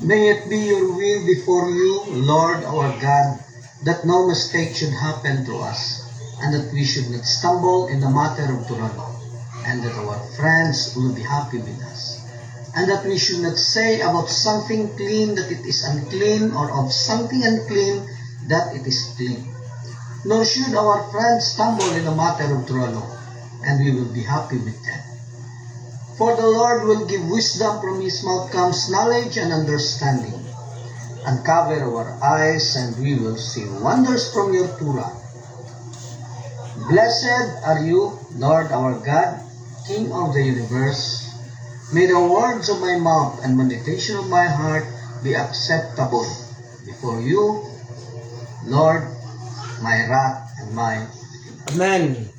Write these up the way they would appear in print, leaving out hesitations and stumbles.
May it be your will before you, Lord our God, that no mistake should happen to us, and that we should not stumble in the matter of Turano, and that our friends will be happy with us, and that we should not say about something clean that it is unclean, or of something unclean that it is clean. Nor should our friends stumble in the matter of Turano, and we will be happy with them. For the Lord will give wisdom, from his mouth comes knowledge and understanding. Uncover our eyes, and we will see wonders from your Torah. Blessed are you, Lord our God, King of the universe. May the words of my mouth and meditation of my heart be acceptable before you, Lord, my rock and my Amen.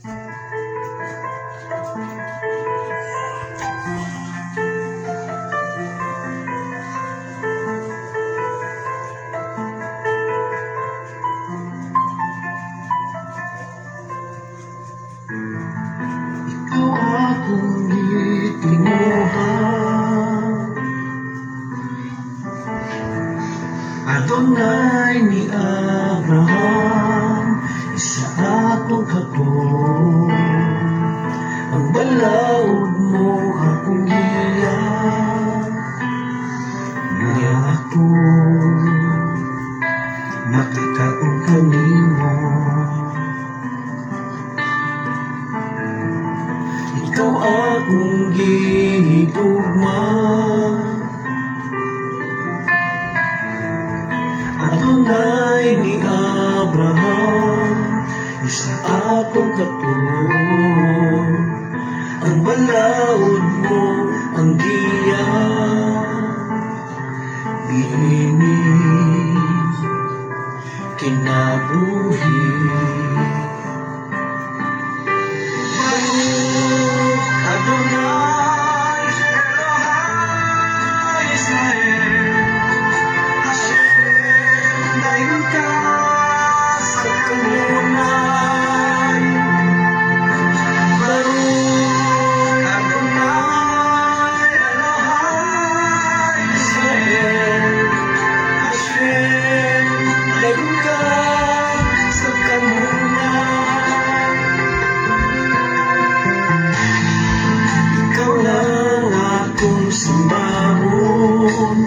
Ikaw akong itinuhan, Adonai ni Abraham, isa atong katong. Ang balaod mo akong giyan, nga ako makitaong kanimo. Ikaw akong gihigugma, Adonai ni Abraham, isa atong katong. Ang balaod mo ang giya, bihinig kinabuhi. Baruch Adonai Elohai Israel, Hashem dayon ka sa kanunay. Baruch Adonai Elohai Israel, Hashem dayon ka sa kanunay. Ikaw lang akong sambahon,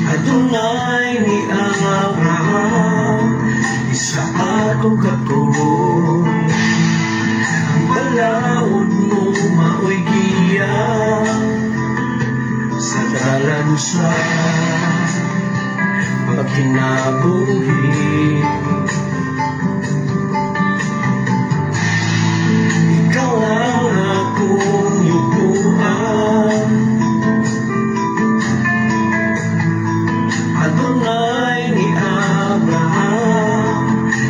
Adonai ni Abraham, isa atong katulong. Ang balaod mo mao'y giya, sa dalan sa pagkinabuhi. Ikaw ang akong yubuan, Adonai ni Abraham,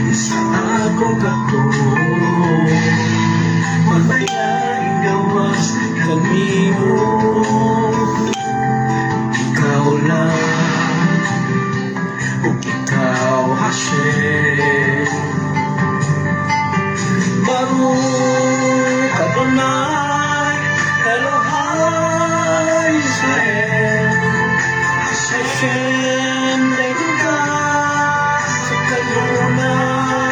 isa akong katulong. Magbayaing gawas kanimo, ikaw lang, o ikaw Hashem. Baruch Adonai Elohai Israel, Hashem dayon ka sa kanunay.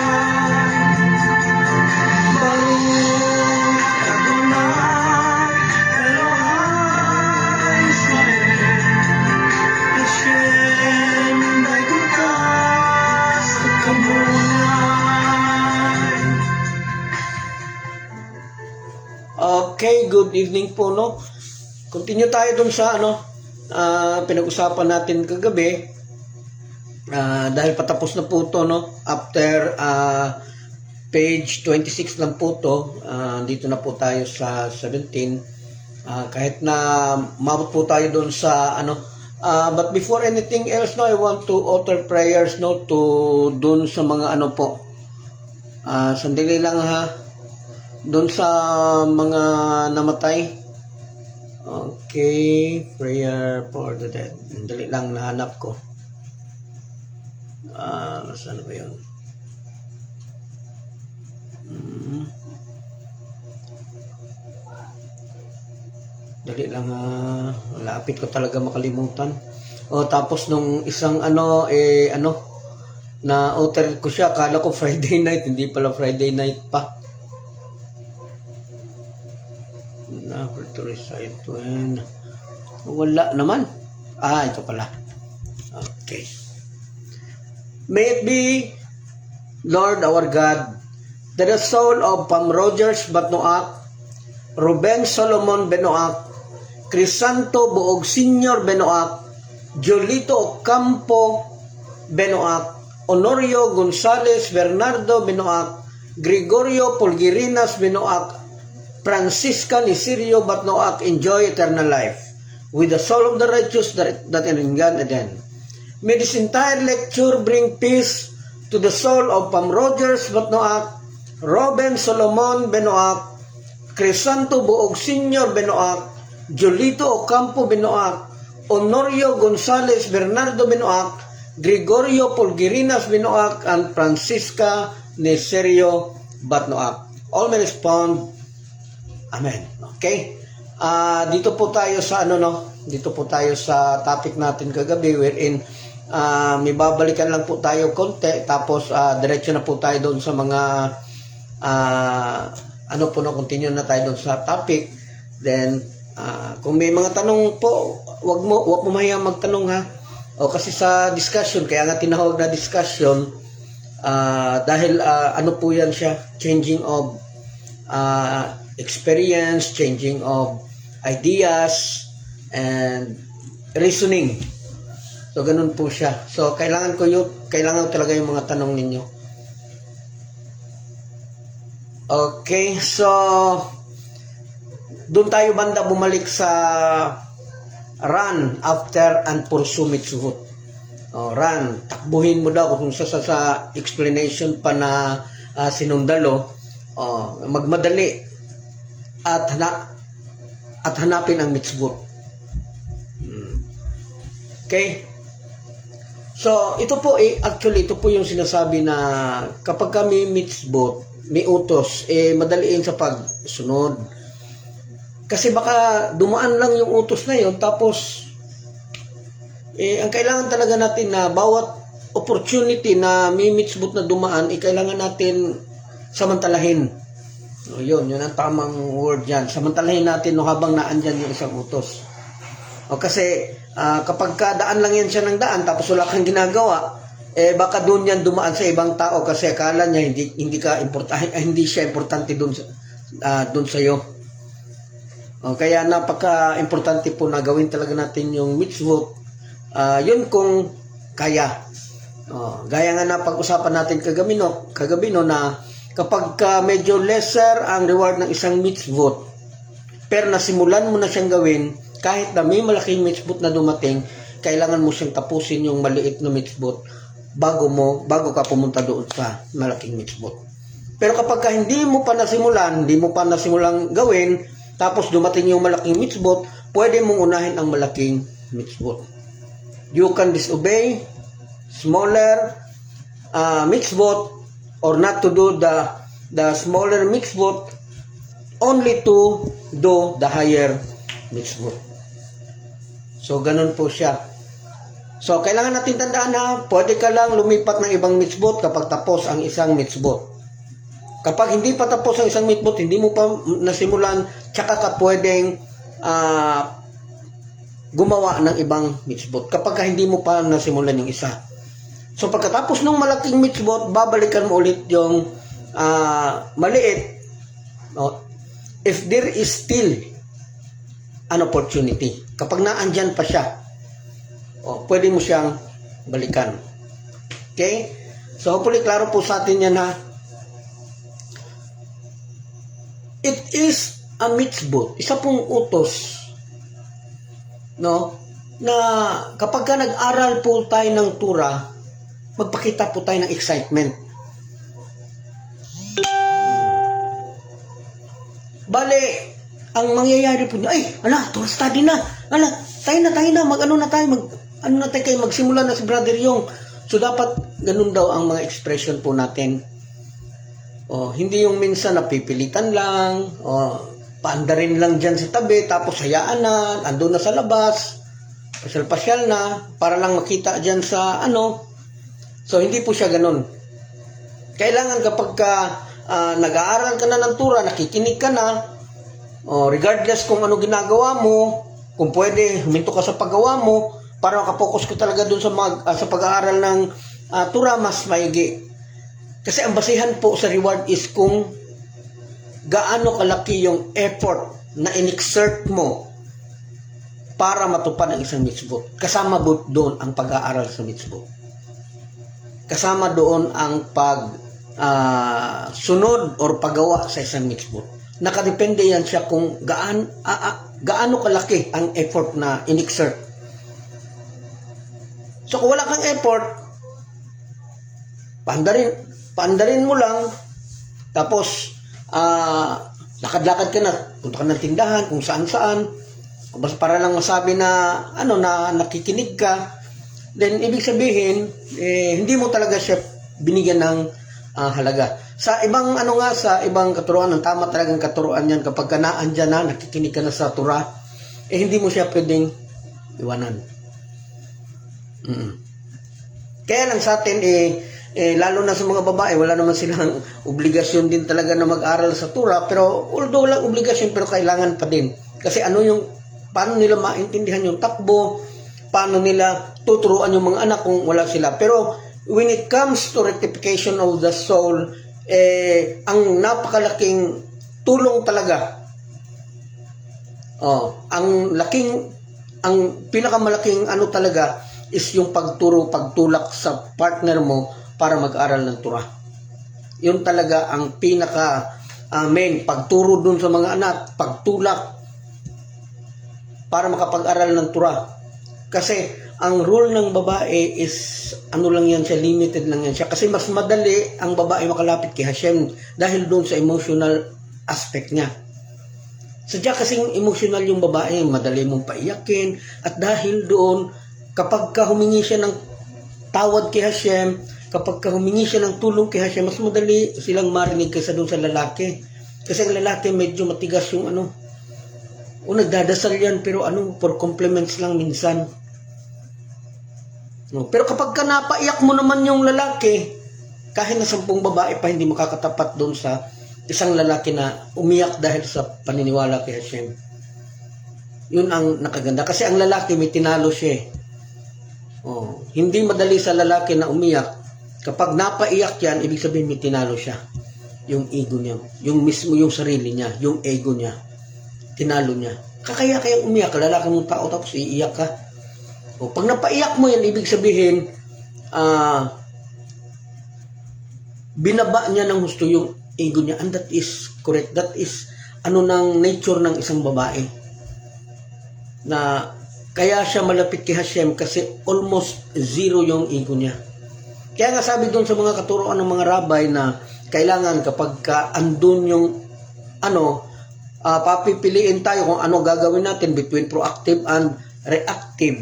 Baruch Adonai Elohai Israel, Hashem dayon ka sa kanunay. Okay, good evening po, no? Continue tayo dun sa pinag-usapan natin kagabi, dahil patapos na po to, no? After page 26 lang po to, dito na po tayo sa 17, kahit na mabot po tayo dun sa but before anything else, no, I want to offer prayers, no, to dun sa mga po, sandali lang ha, dun sa mga namatay. Okay, prayer for the dead. Dali lang, nahanap ko. Saan ba yun? Dali lang, lapit ko talaga makalimutan. Tapos nung isang na order ko siya, akala ko Friday night, hindi pala Friday night pa. To recite when wala naman. Ito pala. Okay. May it be, Lord our God, that the soul of Pam Rogers Batnoak, Ruben Solomon Benoak, Crisanto Buog Senior Benoak, Jolito Ocampo Benoak, Honorio Gonzales Bernardo Benoak, Gregorio Pulgirinas Benoak, Francisca Nisirio Batnoak enjoy eternal life with the soul of the righteous that in God Eden. May this entire lecture bring peace to the soul of Pam Rogers Batnoak, Ruben Solomon Benoak, Crisanto Buog Senior Benoak, Jolito Ocampo Benoak, Honorio Gonzales Bernardo Benoak, Gregorio Pulgirinas Benoak, and Francisca Nisirio Batnoak. All may respond, Amen. Okay? Dito po tayo sa dito po tayo sa topic natin kagabi wherein may babalikan lang po tayo konti tapos diretso na po tayo doon sa mga continue na tayo doon sa topic. Then kung may mga tanong po, wag mo mahiyang magtanong ha. Kasi sa discussion, kaya nga tinawag na discussion dahil po yan siya, changing of experience, changing of ideas, and reasoning. So, ganun po siya. So, kailangan talaga yung mga tanong ninyo. Okay, so, doon tayo banda bumalik sa run after and pursue mitsuhut. Run, takbuhin mo daw kung sa explanation pa na sinundalo, magmadali at hanapin ang mitzvot. Okay? So, ito po yung sinasabi na kapag kami mitzvot, may utos, madaliin sa pagsunod. Kasi baka dumaan lang yung utos na yon tapos ang kailangan talaga natin na bawat opportunity na may mitzvot na dumaan, kailangan natin samantalahin. Yun ang tamang word yan. Samantalahin natin habang naandyan yung isang utos. Kasi kapag daan lang yan siya ng daan tapos wala kang ginagawa, baka doon yan dumaan sa ibang tao kasi akala niya hindi siya importante doon sa iyo. Kaya napaka-importante po na gawin talaga natin yung mitzvot. Yun kung kaya. Gaya nga na pag-usapan natin kagabi na kapag medyo lesser ang reward ng isang mitzvot, pero nasimulan mo na siyang gawin, kahit na may malaking mitzvot na dumating, kailangan mo siyang tapusin yung maliit na mitzvot bago ka pumunta doon sa malaking mitzvot. Pero kapag hindi mo pa nasimulang gawin, tapos dumating yung malaking mitzvot, pwede mong unahin ang malaking mitzvot. You can disobey smaller mitzvot or not to do the smaller mitzvot, only to do the higher mitzvot. So, ganun po siya. So, kailangan natin tandaan na pwede ka lang lumipat ng ibang mitzvot kapag tapos ang isang mitzvot. Kapag hindi pa tapos ang isang mitzvot, hindi mo pa nasimulan, tsaka ka pwedeng gumawa ng ibang mitzvot. Kapag hindi mo pa nasimulan yung isa. So, pagkatapos ng malaking mitzvot, babalikan mo ulit yung maliit. If there is still an opportunity. Kapag naandyan pa siya, pwede mo siyang balikan. Okay? So, hopefully, klaro po sa atin yan ha. It is a mitzvot. Isa pong utos. Na kapag ka nag-aral po tayo ng Torah, magpakita po tayo ng excitement. Bale, ang mangyayari po niya, Torah study na. Tayo na, mag-ano na tayo, magsimula na si Brother Yong. So, dapat ganun daw ang mga expression po natin. Hindi yung minsan napipilitan lang, paandarin lang dyan sa tabi, tapos hayaan na, andun na sa labas, pasyal-pasyal na, para lang makita dyan sa ano. So, hindi po siya ganun. Kailangan kapag nag-aaral ka na ng tura, nakikinig ka na, regardless kung ano ginagawa mo, kung pwede, huminto ka sa paggawa mo, para makapokus ka talaga dun sa pag-aaral ng tura, mas maigi. Kasi ang basihan po sa reward is kung gaano kalaki yung effort na in-exert mo para matupad ang isang mitzvot. Kasama doon ang pag-aaral sa mitzvot. Kasama doon ang sunod or paggawa sa isang mitzvot. Nakadepende yan siya kung gaano kalaki ang effort na in-exert. So kung wala kang effort, paandarin mo lang, tapos lakad-lakad ka na, punta ka ng tindahan, kung saan-saan, basta para lang masabi na na nakikinig ka, then ibig sabihin hindi mo talaga siya binigyan ng halaga. Sa ibang sa ibang katuruan, ang tama talagang katuruan yan, kapag ka naandyan na, nakikinig ka na sa Torah, hindi mo siya pwedeng iwanan. Kaya lang sa atin lalo na sa mga babae, wala naman silang obligasyon din talaga na mag-aral sa Torah, pero although walang obligasyon, pero kailangan pa din. Kasi paano nila maintindihan yung takbo, paano nila tuturuan yung mga anak kung wala sila. Pero when it comes to rectification of the soul, ang napakalaking tulong talaga, ang pinakamalaking talaga is yung pagtulak sa partner mo para mag-aral ng Torah. Yun talaga ang pinaka main, pagturo dun sa mga anak, pagtulak para makapag-aral ng Torah. Kasi ang rule ng babae is lang yan siya, limited lang yan siya. Kasi mas madali ang babae makalapit kay Hashem dahil doon sa emotional aspect niya. Sadya kasing emotional yung babae, madali mong paiyakin, at dahil doon, kapag ka humingi siya ng tawad kay Hashem, kapag ka humingi siya ng tulong kay Hashem, mas madali silang marinig kaysa doon sa lalaki. Kasi ang lalaki medyo matigas yung nagdadasal yan, pero for compliments lang minsan. Pero kapag ka napaiyak mo naman yung lalaki, kahit na 10 babae pa, hindi makakatapat doon sa isang lalaki na umiyak dahil sa paniniwala kay Hashem. Yun ang nakaganda. Kasi ang lalaki may tinalo siya. Hindi madali sa lalaki na umiyak. Kapag napaiyak yan, ibig sabihin may tinalo siya. Yung ego niya, yung mismo yung sarili niya, yung ego niya, tinalo niya. Kaya umiyak ka, lalaki mong tao, tapos iiyak ka. Pag napaiyak mo yan, ibig sabihin binaba niya ng gusto yung ego niya, and that is correct. That is ng nature ng isang babae, na kaya siya malapit kay Hashem kasi almost zero yung ego niya. Kaya nga sabi doon sa mga katuruan ng mga rabbi na kailangan kapag andun yung papipiliin tayo kung ano gagawin natin between proactive and reactive,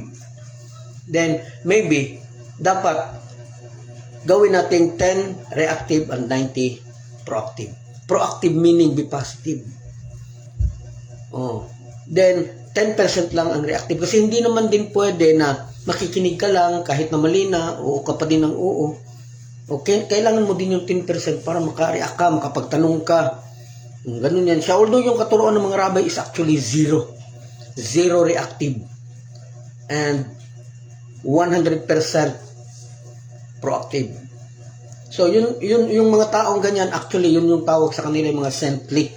then maybe dapat gawin natin 10 reactive and 90 proactive. Proactive meaning be positive. Then 10% lang ang reactive, kasi hindi naman din pwede na makikinig ka lang kahit na mali na, oo ka pa din ng oo. Okay, kailangan mo din yung 10% para maka-react ka, makapagtanong ka. Ganun yan siya. Although yung katuruan ng mga rabbi is actually zero reactive and 100% proactive. So yun yung mga taong ganyan, actually yun yung tawag sa kanila yung mga saintly.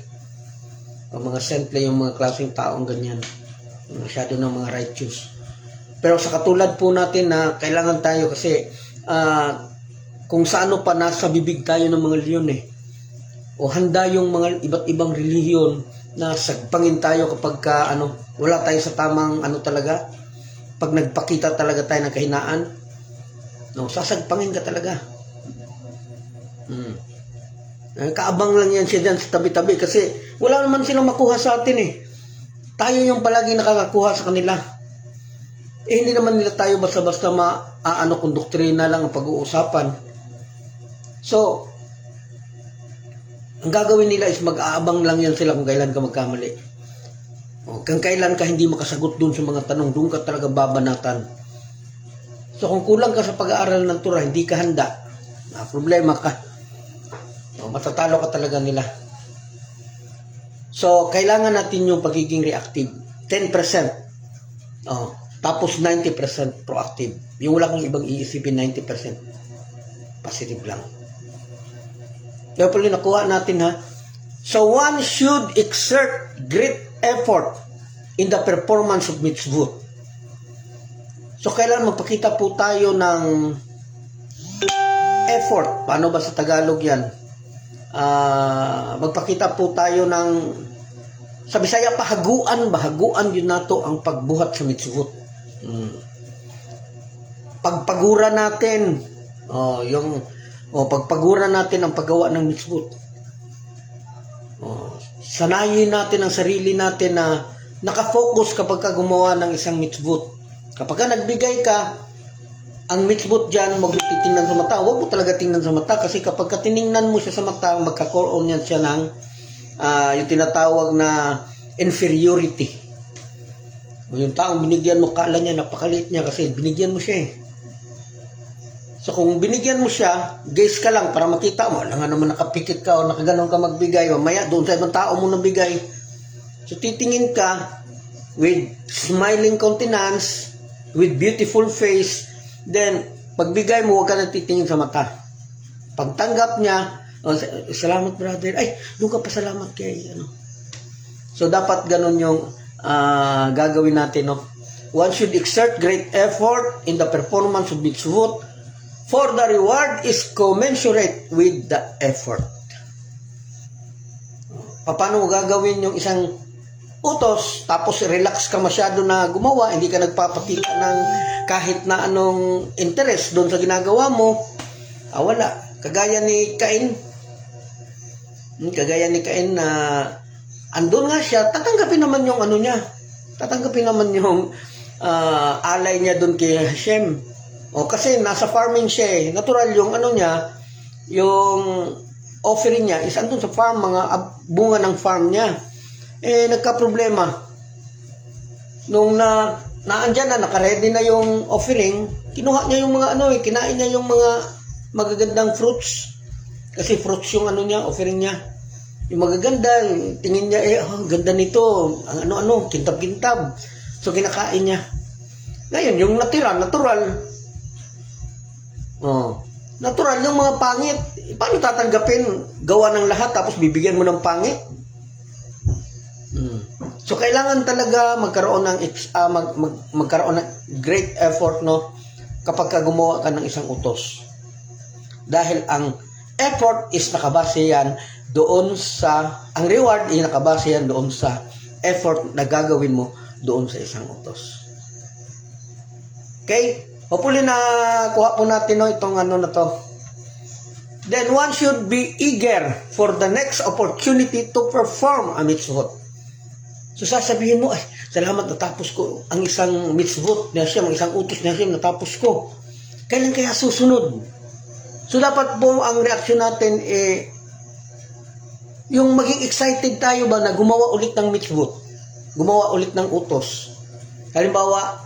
Ang mga saintly, yung mga klaseng taong ganyan, masyado ng mga righteous. Pero sa katulad po natin na kailangan tayo, kasi kung sa pa nasa bibig tayo ng mga leon o handa yung mga iba't ibang relihiyon na sagpangin tayo kapag wala tayo sa tamang talaga, pag nagpakita talaga tayo ng kahinaan, sasagpangin ka talaga. Kaabang lang yan siya dyan sa tabi-tabi, kasi wala naman silang makuha sa atin Tayo yung palagi nakakakuha sa kanila. Hindi naman nila tayo basta-basta kung doktrina lang ang pag-uusapan. So, Ang gagawin nila is mag-aabang lang yan sila kung kailan ka magkamali. Kung kailan ka hindi makasagot dun sa mga tanong, dun ka talaga babanatan. So kung kulang ka sa pag-aaral ng Torah, hindi ka handa, problema ka. Matatalo ka talaga nila. So kailangan natin yung pagiging reactive. 10%. Tapos 90% proactive. Yung wala kong ibang iisipin, 90% positive lang. Kaya pala nakuha natin ha. So one should exert great effort in the performance of mitzvot. So kailangan magpakita po tayo ng effort. Paano ba sa Tagalog yan? Magpakita po tayo ng, sa Bisaya, bahaguan yun nato ang pagbuhat sa mitzvot. Pagpagura natin pagpagura natin ang paggawa ng mitzvot. Sanayin natin ang sarili natin na nakafocus kapag ka gumawa ng isang mitzvot. Kapag ka nagbigay ka, ang mitzvot dyan, huwag mo titingnan sa mata. Huwag mo talaga tingnan sa mata kasi kapag ka tiningnan mo siya sa mata, magka-core on yan siya ng yung tinatawag na inferiority. Yung taong binigyan mo, kala niya, napakaliit niya kasi binigyan mo siya eh. So kung binigyan mo siya, gaze ka lang para makita mo, alam nga naman nakapikit ka o nakaganon ka magbigay, mamaya doon sa ibang tao mo nabigay. So titingin ka with smiling countenance, with beautiful face, then pagbigay mo, huwag ka natitingin sa mata. Pagtanggap niya, salamat brother, ay, doon ka pa salamat kay So dapat ganon yung gagawin natin, no? One should exert great effort in the performance of mitzvot, for the reward is commensurate with the effort. Paano mo gagawin yung isang utos, tapos relax ka masyado na gumawa, hindi ka nagpapakita ng kahit na anong interest doon sa ginagawa mo, wala. Kagaya ni Cain na andun nga siya, tatanggapin naman yung niya, tatanggapin naman yung alay niya doon kay Hashem. Kasi nasa farming siya eh. Natural yung niya, yung offering niya is andun sa farm, mga bunga ng farm niya. Nagka-problema. Nung naandyan na, nakaready na yung offering, kinuha niya yung mga kinain niya yung mga magagandang fruits. Kasi fruits yung niya, offering niya. Yung magaganda, tingin niya, ganda nito, ang kintab-kintab. So, kinakain niya. Ngayon, yung natural. Natural yung mga pangit. Paano tatanggapin? Gawa ng lahat, tapos bibigyan mo ng pangit? So, kailangan talaga magkaroon ng great effort, no? Kapag gumawa ka ng isang utos. Dahil ang effort is nakabase yan doon sa, ang reward ay nakabase yan doon sa effort na gagawin mo doon sa isang utos. Okay? Hopefully na kuha po natin itong na to. Then one should be eager for the next opportunity to perform a mitzvot. So sasabihin mo, salamat natapos ko ang isang mitzvot na siya, ang isang utos na siya, natapos ko. Kailan kaya susunod? So dapat po ang reaksyon natin yung maging excited tayo ba na gumawa ulit ng mitzvot, gumawa ulit ng utos. Halimbawa,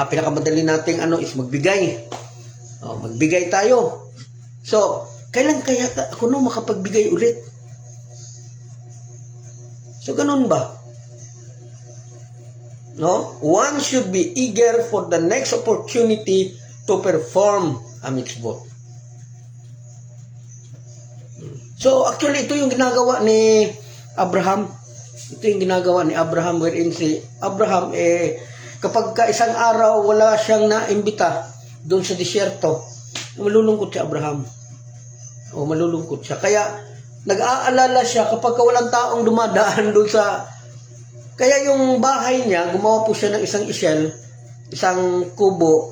pinakamadali nating is magbigay. Magbigay tayo. So, kailan kaya ako makapagbigay ulit? So, ganun ba? No? One should be eager for the next opportunity to perform a mitzvot. So, actually, ito yung ginagawa ni Abraham. Ito yung ginagawa ni Abraham wherein si Abraham, kapag isang araw wala siyang naimbita doon sa disyerto, malulungkot si Abraham. Malulungkot siya. Kaya, nag-aalala siya kapag walang taong dumadaan doon sa... Kaya yung bahay niya, gumawa po siya ng isang isang kubo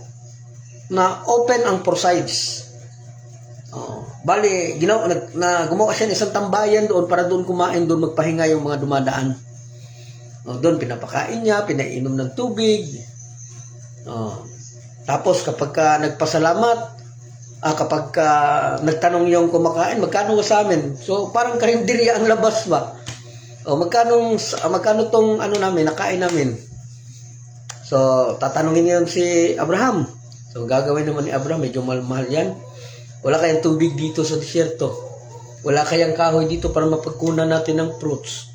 na open ang four sides. Bali, gumawa siya ng isang tambayan doon para doon kumain, doon magpahinga yung mga dumadaan. Doon pinapakain niya, pinainom ng tubig. Tapos kapag nagpasalamat, kapag nagtanong yung kumakain, magkano sa amin? So, parang karinderya ang labas ba? O, magkano tong ano namin, nakain namin? So, tatanungin niyo si Abraham. So, gagawin naman ni Abraham, medyo mahal yan. Wala kayang tubig dito sa disyerto. Wala kayang kahoy dito para mapagkunan natin ng fruits.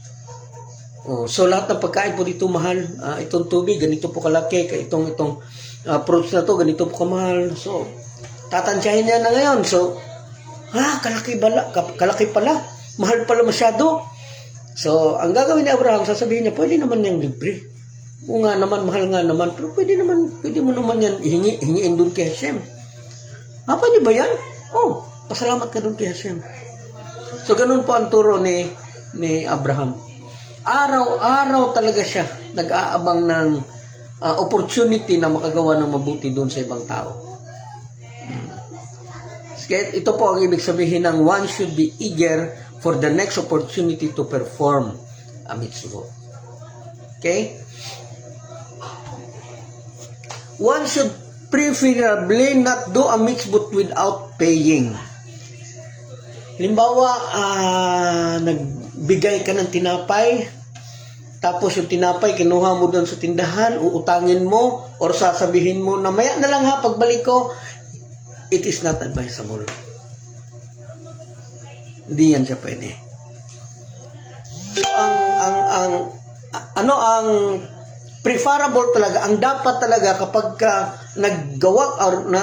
Oh, so, lahat ng pagkain po dito mahal. Itong tubig, ganito po kalaki. Itong fruits na to, ganito po kamahal. So, tatansyahin niya na ngayon. So, kalaki pala. Mahal pala masyado. So, ang gagawin ni Abraham, sasabihin niya, pwede naman niyang libre. O nga naman, mahal nga naman. Pero pwede mo naman yan hingiin doon kay Hashem. Pwede ba yan? Pasalamat ka doon kay Hashem. So, ganun po ang turo ni Abraham. Araw-araw talaga siya nag-aabang ng opportunity na makagawa ng mabuti doon sa ibang tao. Kaya ito po ang ibig sabihin ng one should be eager for the next opportunity to perform a mitzvah. Okay? One should preferably not do a mitzvah without paying. Halimbawa, nagbigay ka ng tinapay, tapos yung tinapay kinuha mo doon sa tindahan, uutangin mo, or sasabihin mo na maya na lang ha, pagbalik ko, it is not advisable. Hindi yan siya pwede. So, ang preferable talaga, ang dapat talaga kapag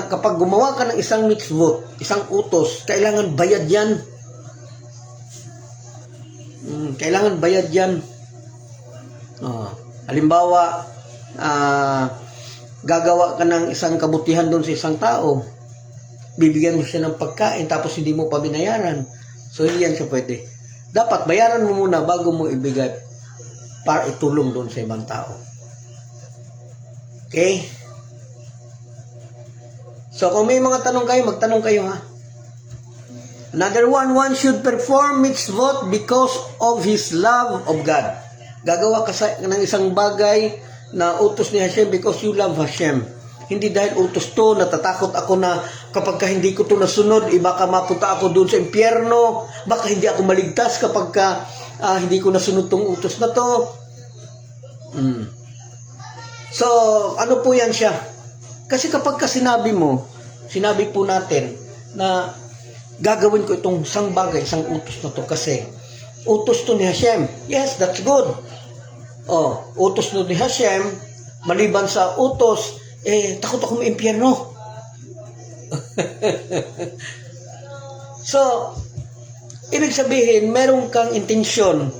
kapag gumawa ka ng isang mitzvot, isang utos, kailangan bayad yan. Kailangan bayad yan. Halimbawa, gagawa ka ng isang kabutihan doon sa isang tao, bibigyan mo siya ng pagkain tapos hindi mo pa binayaran. So, hindi yan siya pwede. Dapat bayaran mo muna bago mo ibigay para itulong doon sa ibang tao. Okay? So, kung may mga tanong kayo, magtanong kayo ha. Another one should perform mitzvot because of his love of God. Gagawa ka ng isang bagay na utos ni Hashem because you love Hashem. Hindi dahil utos to, natatakot ako na kapag hindi ko to nasunod, baka mapunta ako doon sa impyerno, baka hindi ako maligtas kapag hindi ko nasunod tong utos na to. So, ano po yan siya? Kasi kapag sinabi po natin na gagawin ko itong isang bagay, isang utos na to kasi utos to ni Hashem. Yes, that's good. Utos to ni Hashem, maliban sa utos, takot ako maimpyerno. So, ibig sabihin, meron kang intensyon.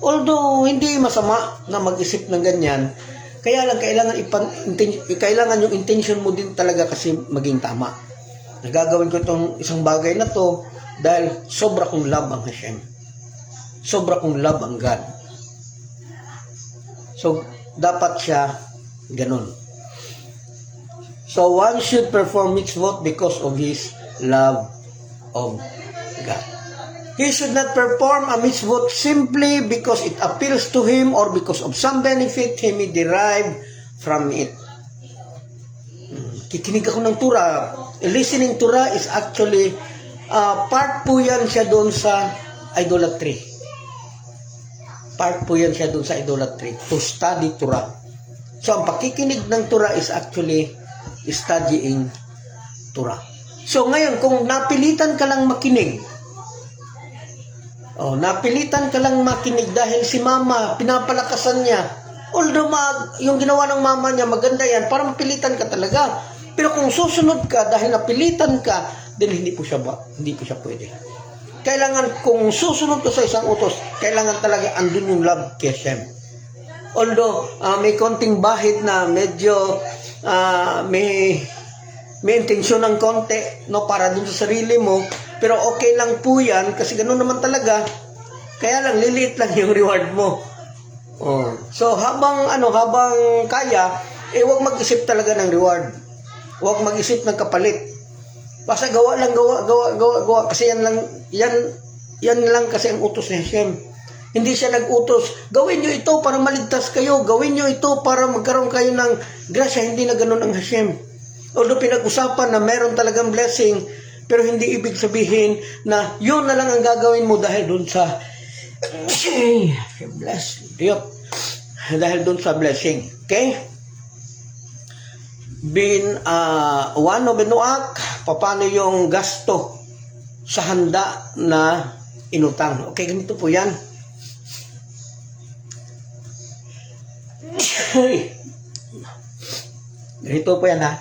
Although, hindi masama na mag-isip ng ganyan, kaya lang kailangan yung intention mo din talaga kasi maging tama. Nagagawin ko itong isang bagay na to dahil sobra kong love ang Hashem. Sobra kong love ang God. So, dapat siya ganun. So, one should perform mitzvot because of his love of God. He should not perform a mitzvot simply because it appeals to him or because of some benefit he may derive from it. Kikinig ako ng Torah. Listening Torah is actually part po yan siya doon sa idolatry. Part po yan siya doon sa idolatry. To study Torah. So, ang pakikinig ng Torah is actually studying Torah. So, ngayon, kung napilitan ka lang makinig, dahil si mama, pinapalakasan niya, although yung ginawa ng mama niya, maganda yan, para mapilitan ka talaga. Pero kung susunod ka dahil napilitan ka, then hindi po siya pwede. Kailangan kung susunod ka sa isang utos, kailangan talaga andun yung love kay Hashem. Although may konting bahid na medyo may intensyon ng konti para dun sa sarili mo, pero okay lang po yan kasi ganoon naman talaga. Kaya lang liliit lang yung reward mo. So habang kaya, huwag mag-isip talaga ng reward. Huwag mag-isip ng kapalit. Basta gawa kasi yan lang kasi ang utos ni Hashem. Hindi siya nag-utos, gawin nyo ito para maligtas kayo, gawin nyo ito para magkaroon kayo ng grasya. Hindi na ganun ang Hashem. Although pinag-usapan na meron talagang blessing, Pero hindi ibig sabihin na yun na lang ang gagawin mo dahil dun sa dahil dun sa blessing. Okay? One of Binuak, paano yung gasto sa handa na inutang. Okay, ganito po yan. Ganito po yan, ha.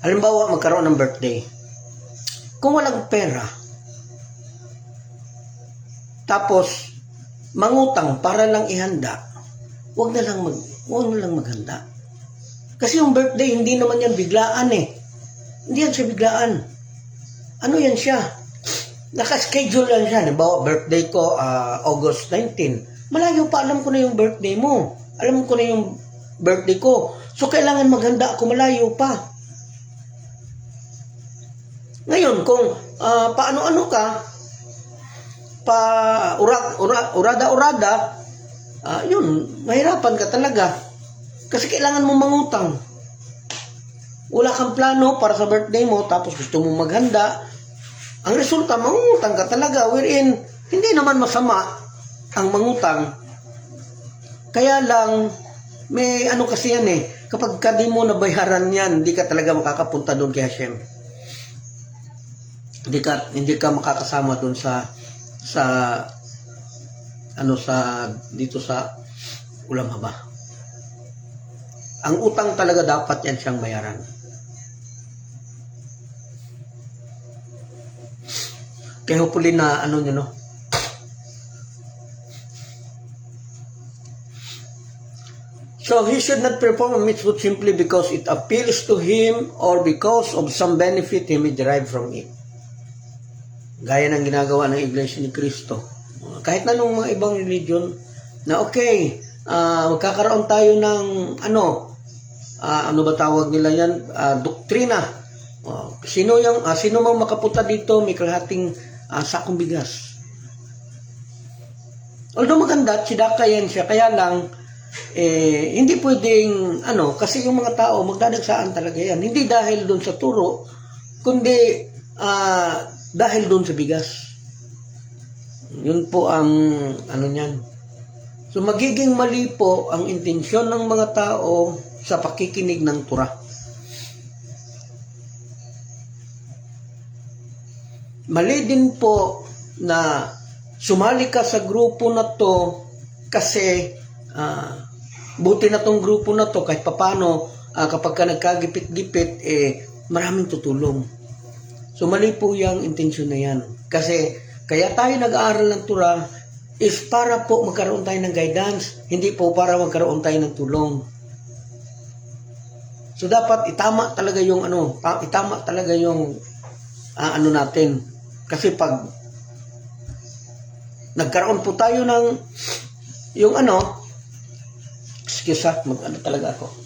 Halimbawa, magkaroon ng birthday. Kung walang pera, tapos mangutang para lang ihanda, wag na lang maghanda. Kasi yung birthday, hindi naman yan biglaan eh. Hindi yan siya biglaan. Ano yan siya? Naka-schedule lang siya. Halimbawa, birthday ko, August 19. Malayo pa, alam ko na yung birthday mo. Alam ko na yung birthday ko. So, kailangan maghanda ako, malayo pa. Ngayon, kung paano-ano ka, urada-urada, yun, mahirapan ka talaga. Kasi kailangan mo mangutang. Wala kang plano para sa birthday mo, tapos gusto mo maghanda. Ang resulta, mangutang ka talaga. Wherein, hindi naman masama ang mangutang. Kaya lang, may ano kasi yan eh, kapag ka di mo nabayaran yan, hindi ka talaga makakapunta doon kay Hashem. Hindi ka makakasama doon sa dito sa ulam haba. Ang utang talaga dapat yan siyang bayaran. Kaya hopefully na So he should not perform a mitzvot simply because it appeals to him or because of some benefit he may derive from it. Gaya ng ginagawa ng Iglesia ni Cristo. Kahit na nung mga ibang religion, na magkakaroon tayo ng ano ba tawag nila yan? Doktrina. Sino mang makapunta dito, may kalahating sakong bigas. Although maganda, tsidaka yan siya, kaya lang, hindi pwedeng, kasi yung mga tao, magdadagsaan talaga yan. Hindi dahil doon sa turo, kundi, dahil doon sa bigas. Yun po ang niyan. So magiging mali po ang intensyon ng mga tao sa pakikinig ng Torah. Mali din po na sumali ka sa grupo na to kasi buti na tong grupo na to kahit papano kapag ka nagkagipit-gipit maraming tutulong. So mali po yung intensyon na yan. Kasi kaya tayo nag-aaral ng Torah is para po magkaroon tayo ng guidance, hindi po para magkaroon tayo ng tulong. So dapat itama talaga yung natin. Kasi pag nagkaroon po tayo ng talaga ako.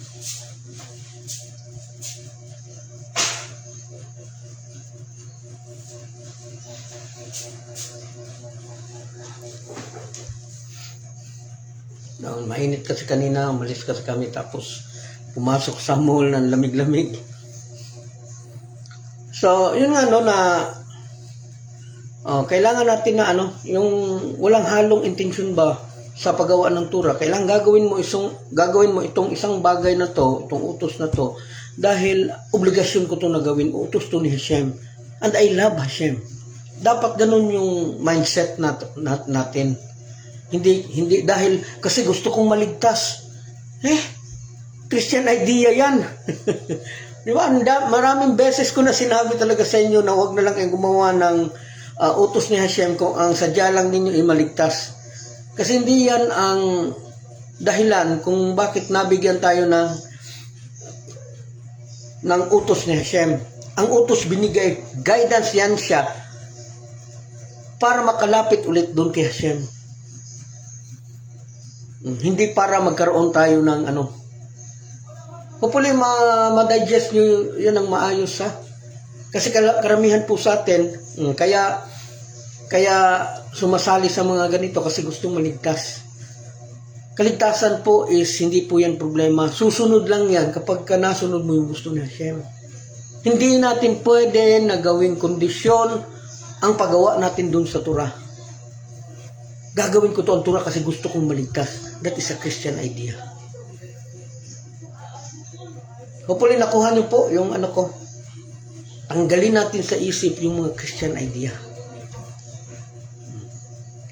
Mainit kasi kanina, umalis kasi kami tapos pumasok sa mall ng lamig-lamig. So, yun kailangan natin na yung walang halong intensyon ba sa paggawa ng Torah. Kailangan gagawin mo itong isang bagay na to, itong utos na to, dahil obligasyon ko to na gawin, utos to ni Hashem. And I love Hashem. Dapat ganun yung mindset natin. Hindi dahil kasi gusto kong maligtas. Christian idea yan. Di ba? Maraming beses ko na sinabi talaga sa inyo na huwag na lang kayong gumawa ng utos ni Hashem kung ang sadya lang ninyo ay maligtas. Kasi hindi yan ang dahilan kung bakit nabigyan tayo ng utos ni Hashem. Ang utos binigay, guidance yan siya para makalapit ulit doon kay Hashem. Hindi para magkaroon tayo ng hopefully ma-digest nyo yun ng maayos kasi karamihan po sa atin kaya sumasali sa mga ganito kasi gustong maligtas. Kaligtasan po is hindi po yan problema, susunod lang yan kapag nasunod mo yung gusto ni Hashem. Hindi natin pwede na gawing kondisyon ang paggawa natin dun sa Torah. Gagawin ko to ang Torah kasi gusto kong maligtas. That is a Christian idea. Hopefully nakuha niyo po yung ano ko. Tanggalin natin sa isip yung mga Christian idea.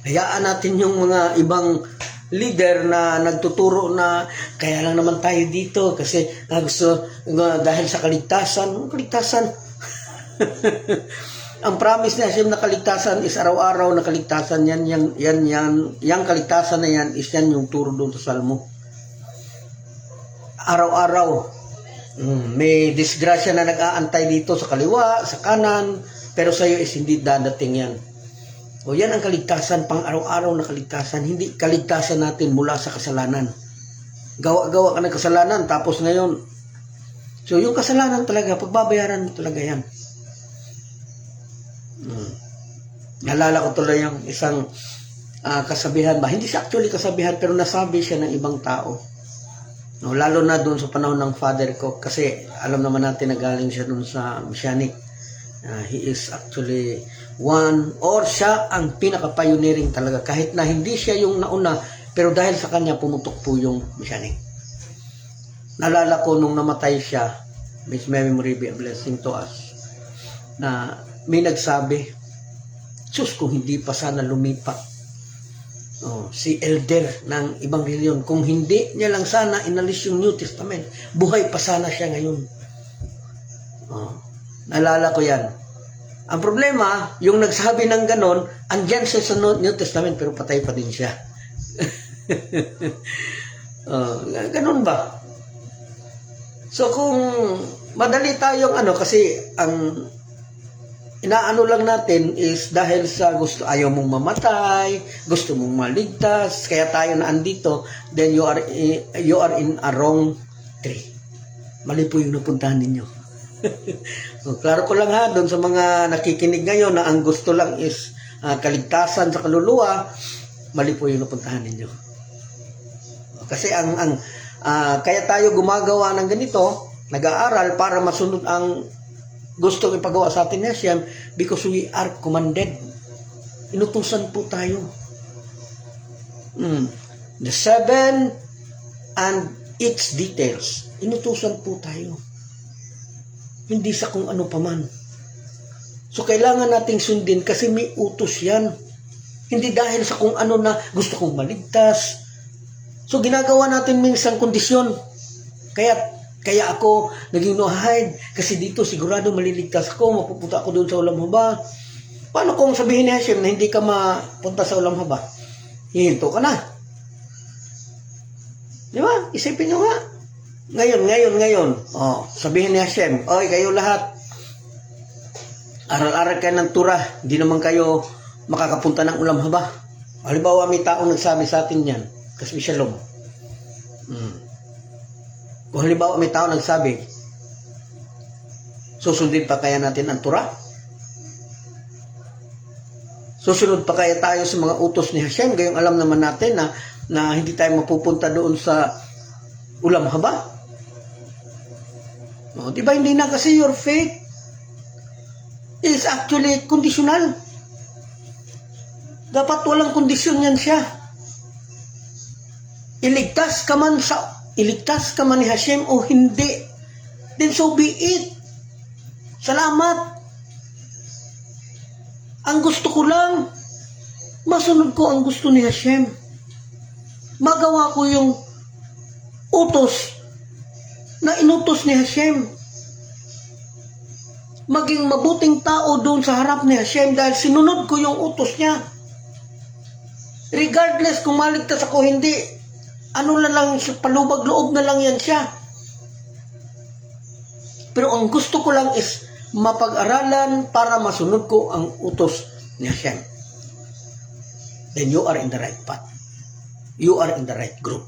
Hayaan natin yung mga ibang leader na nagtuturo na kaya lang naman tayo dito kasi gusto dahil sa kaligtasan. Ang promise ni Hashem na kaligtasan is araw-araw na kaligtasan. Yang kaligtasan na yan is yan yung turo doon sa Salmo. Araw-araw. May disgrasya na nag-aantay dito sa kaliwa, sa kanan, pero sa iyo is hindi dadating yan. O yan ang kaligtasan, pang araw-araw na kaligtasan, hindi kaligtasan natin mula sa kasalanan. Gawa-gawa ka ng kasalanan, tapos ngayon, so yung kasalanan talaga, pagbabayaran mo talaga yan. Nalala ko tuloy yung isang kasabihan ba, hindi siya actually kasabihan, pero nasabi siya ng ibang tao. No, lalo na doon sa panahon ng father ko, kasi alam naman natin na galing siya doon sa Messianic. He is actually one, or siya ang pinaka-pioneering talaga. Kahit na hindi siya yung nauna, pero dahil sa kanya pumutok po yung Messianic. Nalala ko nung namatay siya, may memory be a blessing to us, na may nagsabi, sus, kung hindi pa sana lumipat si elder ng ibang reliyon, kung hindi niya lang sana inalis yung New Testament, buhay pa sana siya ngayon. Nalala ko yan. Ang problema, yung nagsabi ng ganon, andyan siya sa New Testament pero patay pa din siya. Ganon ba? So kung madali tayong kasi ang inaano lang natin is dahil sa gusto, ayaw mong mamatay, gusto mong maligtas, kaya tayo na andito, then you are in a wrong tree. Mali po yung napuntahan ninyo. So, klaro ko lang ha, doon sa mga nakikinig ngayon na ang gusto lang is kaligtasan sa kaluluwa, mali po yung napuntahan ninyo. Kasi kaya tayo gumagawa ng ganito, nag-aaral para masunod ang gusto ipagawa sa atin ni Hashem because we are commanded. Inutusan po tayo. The 7 and its details. Inutusan po tayo. Hindi sa kung ano paman. So kailangan nating sundin kasi may utos yan. Hindi dahil sa kung ano na gusto kong maligtas. So ginagawa natin minsang kondisyon. Kaya ako naging no-hide kasi dito sigurado maliligtas ako, mapupunta ako doon sa ulam haba. Paano kung sabihin ni Hashem na hindi ka mapunta sa ulam haba? Hihinto ka na. Di ba? Isipin nyo nga. Ngayon. Sabihin ni Hashem, oy kayo lahat, aral-aral kayo ng Torah, hindi naman kayo makakapunta ng ulam haba. Halimbawa may taong nagsabi sa atin yan, kasi shalom. Kung halimbawa may tao nagsabi, susundin pa kaya natin ang Torah? Susunod pa kaya tayo sa mga utos ni Hashem? Gayong alam naman natin na hindi tayo mapupunta doon sa ulam haba. Di ba hindi na kasi your faith is actually conditional. Dapat walang kondisyon yan siya. Iligtas ka man ni Hashem o hindi, then so be it. Salamat. Ang gusto ko lang, masunod ko ang gusto ni Hashem. Magawa ko yung utos na inutos ni Hashem. Maging mabuting tao doon sa harap ni Hashem dahil sinunod ko yung utos niya. Regardless kung maligtas ako hindi, palubag loob na lang yan siya. Pero ang gusto ko lang is mapag-aralan para masunod ko ang utos ni Hashem. Then you are in the right path. You are in the right group.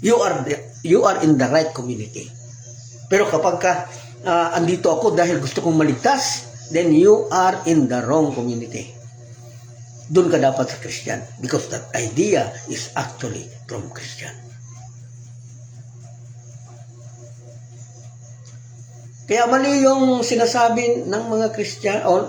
You are in the right community. Pero kapag andito ako dahil gusto kong maligtas, then you are in the wrong community. Doon ka dapat sa Christian because that idea is actually from Christian. Kaya mali yung sinasabi ng mga Christian, o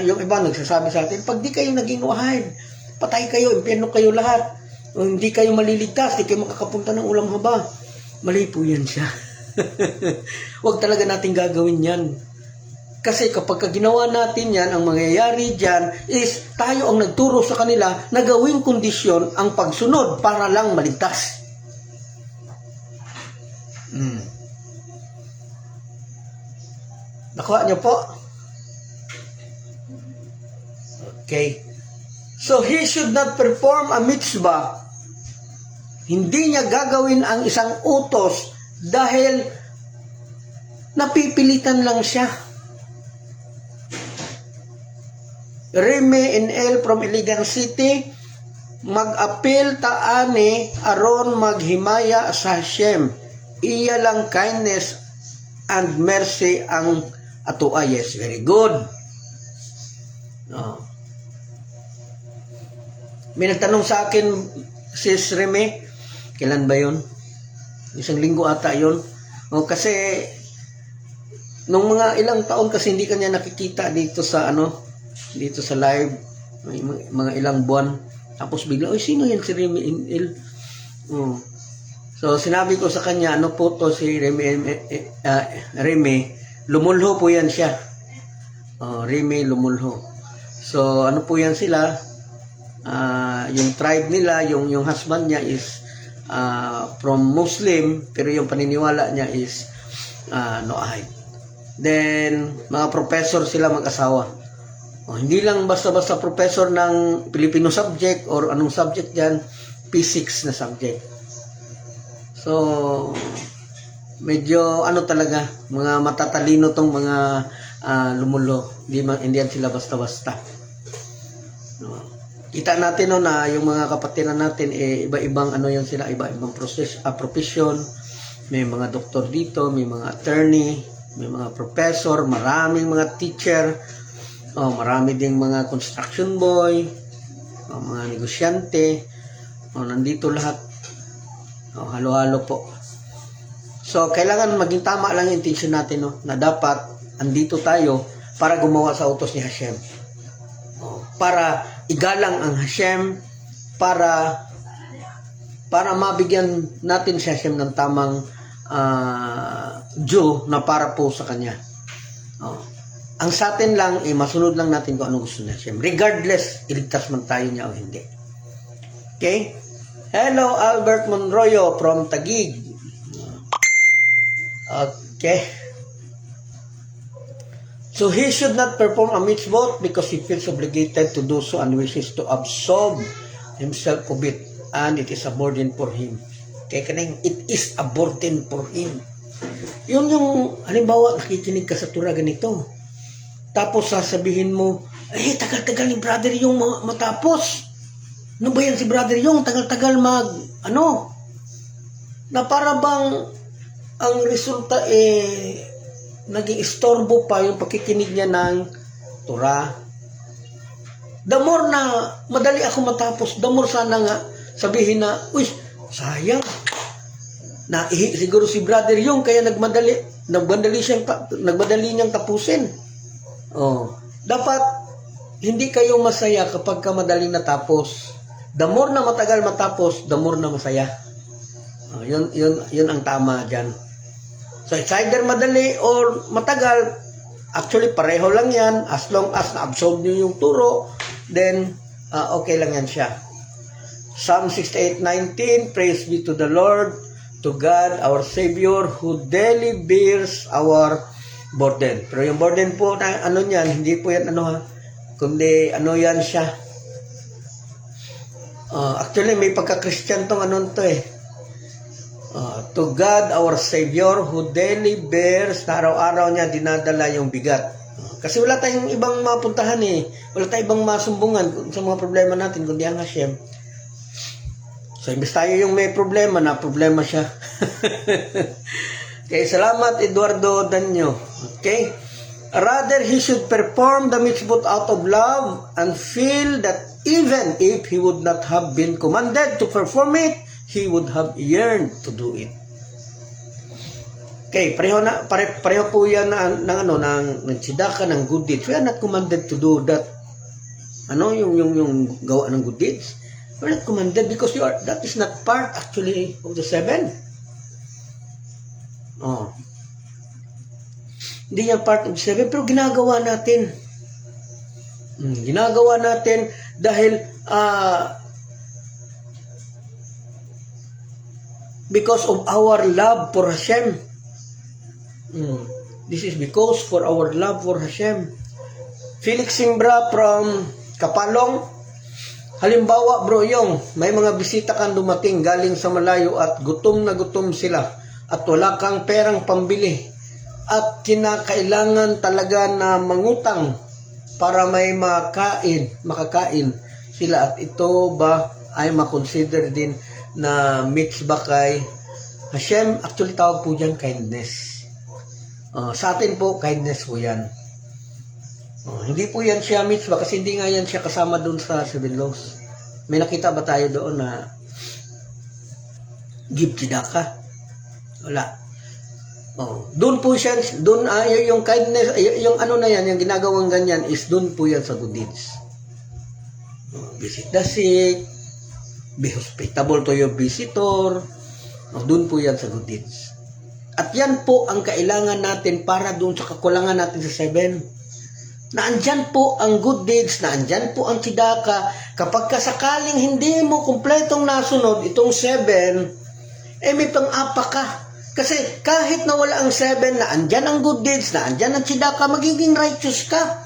yung iba nagsasabi sa atin, pag di kayo naging wahid, patay kayo, impyerno kayo lahat. O hindi kayo maliligtas, hindi kayo makakapunta ng ulang haba. Mali po yan siya. Huwag talaga natin gagawin yan. Kasi kapag ginawa natin yan, ang mangyayari dyan is tayo ang nagturo sa kanila na gawing kondisyon ang pagsunod para lang maligtas. Nakuha niyo po? Okay. So, he should not perform a mitzvah. Hindi niya gagawin ang isang utos dahil napipilitan lang siya. Remy and El from Iligan City, mag-appeal taani aron maghimaya sa Hashem. Iya lang kindness and mercy ang atua. Yes, very good. May nagtanong sa akin, Sis Remy, kailan ba yun? Isang linggo ata yun. Kasi nung mga ilang taon kasi hindi kanya nakikita dito sa dito sa live, may mga ilang buwan. Tapos bigla, sino yan si Remy Inil? So sinabi ko sa kanya, ano po to si Remy, Lumulho po yan siya. Remy Lumulho. So ano po yan sila? Yung tribe nila, yung husband niya is from Muslim, pero yung paniniwala niya is Noahide. Then mga professor sila mag-asawa. Hindi lang basta-basta professor ng Filipino subject or anong subject dyan, P6 na subject. So, medyo talaga, mga matatalino tong mga Lumulo. Hindi yan sila basta-basta. Kita natin na yung mga kapatiran natin, iba-ibang yan sila, iba-ibang profession. May mga doktor dito, may mga attorney, may mga professor, maraming mga teacher, marami ding mga construction boy, mga negosyante, nandito lahat. Halo-halo po. So, kailangan maging tama lang yung intention natin, na dapat andito tayo para gumawa sa utos ni Hashem. Para igalang ang Hashem, para mabigyan natin si Hashem ng tamang due na para po sa Kanya. Ang sa atin lang, masunod lang natin kung ano gusto ni Hashem. Regardless, iligtas man tayo niya o hindi. Okay? Hello, Albert Monroyo from Taguig. Okay. So, he should not perform a mitzvot because he feels obligated to do so and wishes to absolve himself of it. And it is a burden for him. Okay, kaning, it is a burden for him. Yun yung, halimbawa, nakikinig ka sa Torah ganito. Tapos sasabihin mo, tagal-tagal ni brother yung matapos. Ano ba yan si brother yung tagal-tagal na para bang ang resulta naging istorbo pa yung pakikinig niya ng Torah. The more na madali ako matapos, the more sana nga sabihin na, sayang. Siguro si brother yung kaya nagmadali niyang tapusin. Dapat hindi kayo masaya kapag ka madaling natapos. The more na matagal matapos, the more na masaya. Yun ang tama dyan. So it's either madali or matagal. Actually pareho lang yan. As long as na-absorb nyo yung turo, then okay lang yan siya. Psalm 68:19, praise be to the Lord, to God our Savior, who daily bears our burden. Pero yung burden po, niyan, hindi po yan kundi yan siya. Actually, may pagka-Christian tong to God our Savior, who daily bears, na araw-araw niya dinadala yung bigat. Kasi wala tayong ibang mapuntahan wala tayong ibang masumbungan sa mga problema natin, kundi ang Hashem. So, imbes tayo yung may problema, na problema siya. Okay, salamat Eduardo Danyo. Okay? Rather, he should perform the mitzvot out of love and feel that even if he would not have been commanded to perform it, he would have yearned to do it. Okay, pareho po yan ng tzedakah, ng good deeds. We are not commanded to do that. Yung gawa ng good deeds. We're not commanded because that is not part actually of the 7. Oh. Hindi yan part of the 7, pero ginagawa natin. Ginagawa natin dahil because of our love for Hashem. This is because for our love for Hashem. Felix Simbra from Kapalong. Halimbawa bro, may mga bisita kang dumating galing sa malayo at gutom na gutom sila at wala kang perang pambili at kinakailangan talaga na mangutang para may makakain sila, at ito ba ay makonsider din na mitzvah kay Hashem? Actually tawag po dyan kindness. Sa atin po kindness po yan. Hindi po yan siya mitzvah kasi hindi nga yan siya kasama doon sa 7 laws. May nakita ba tayo doon na give tzedakah? Wala. Doon po siya, doon yung kindness, yung na yan, yung ginagawang ganyan is doon po yan sa good deeds. Visit the sick, be hospitable to your visitor. Doon po yan sa good deeds. At yan po ang kailangan natin para doon sa kakulangan natin sa 7. Na andyan po ang good deeds, na andyan po ang tzedakah. Kapag kasakaling hindi mo kumpletong nasunod itong 7, may pang-apa ka. Kasi kahit na wala ang 7, na andyan ang good deeds, na andyan ang tzedakah, magiging righteous ka.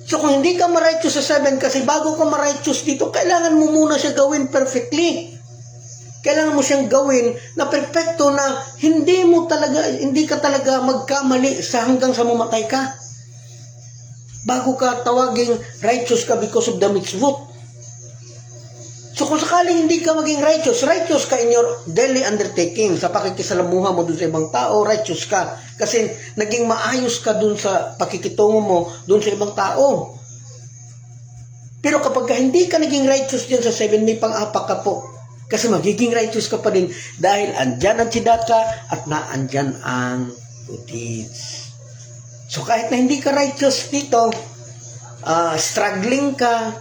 So kung hindi ka ma-righteous sa 7, kasi bago ka ma-righteous dito, kailangan mo muna siya gawin perfectly. Kailangan mo siyang gawin na perfecto, na hindi ka talaga magkamali hanggang sa mamatay ka. Bago ka tawaging righteous ka because of the mitzvot. So kung sakaling hindi ka maging righteous ka in your daily undertaking, sa pakikisalamuha mo dun sa ibang tao, righteous ka. Kasi naging maayos ka dun sa pakikitungo mo dun sa ibang tao. Pero kapag hindi ka naging righteous dyan sa 7, may pang-apa ka po. Kasi magiging righteous ka pa din dahil andyan ang tzedakah at naandyan ang good deeds. So kahit na hindi ka righteous dito, struggling ka,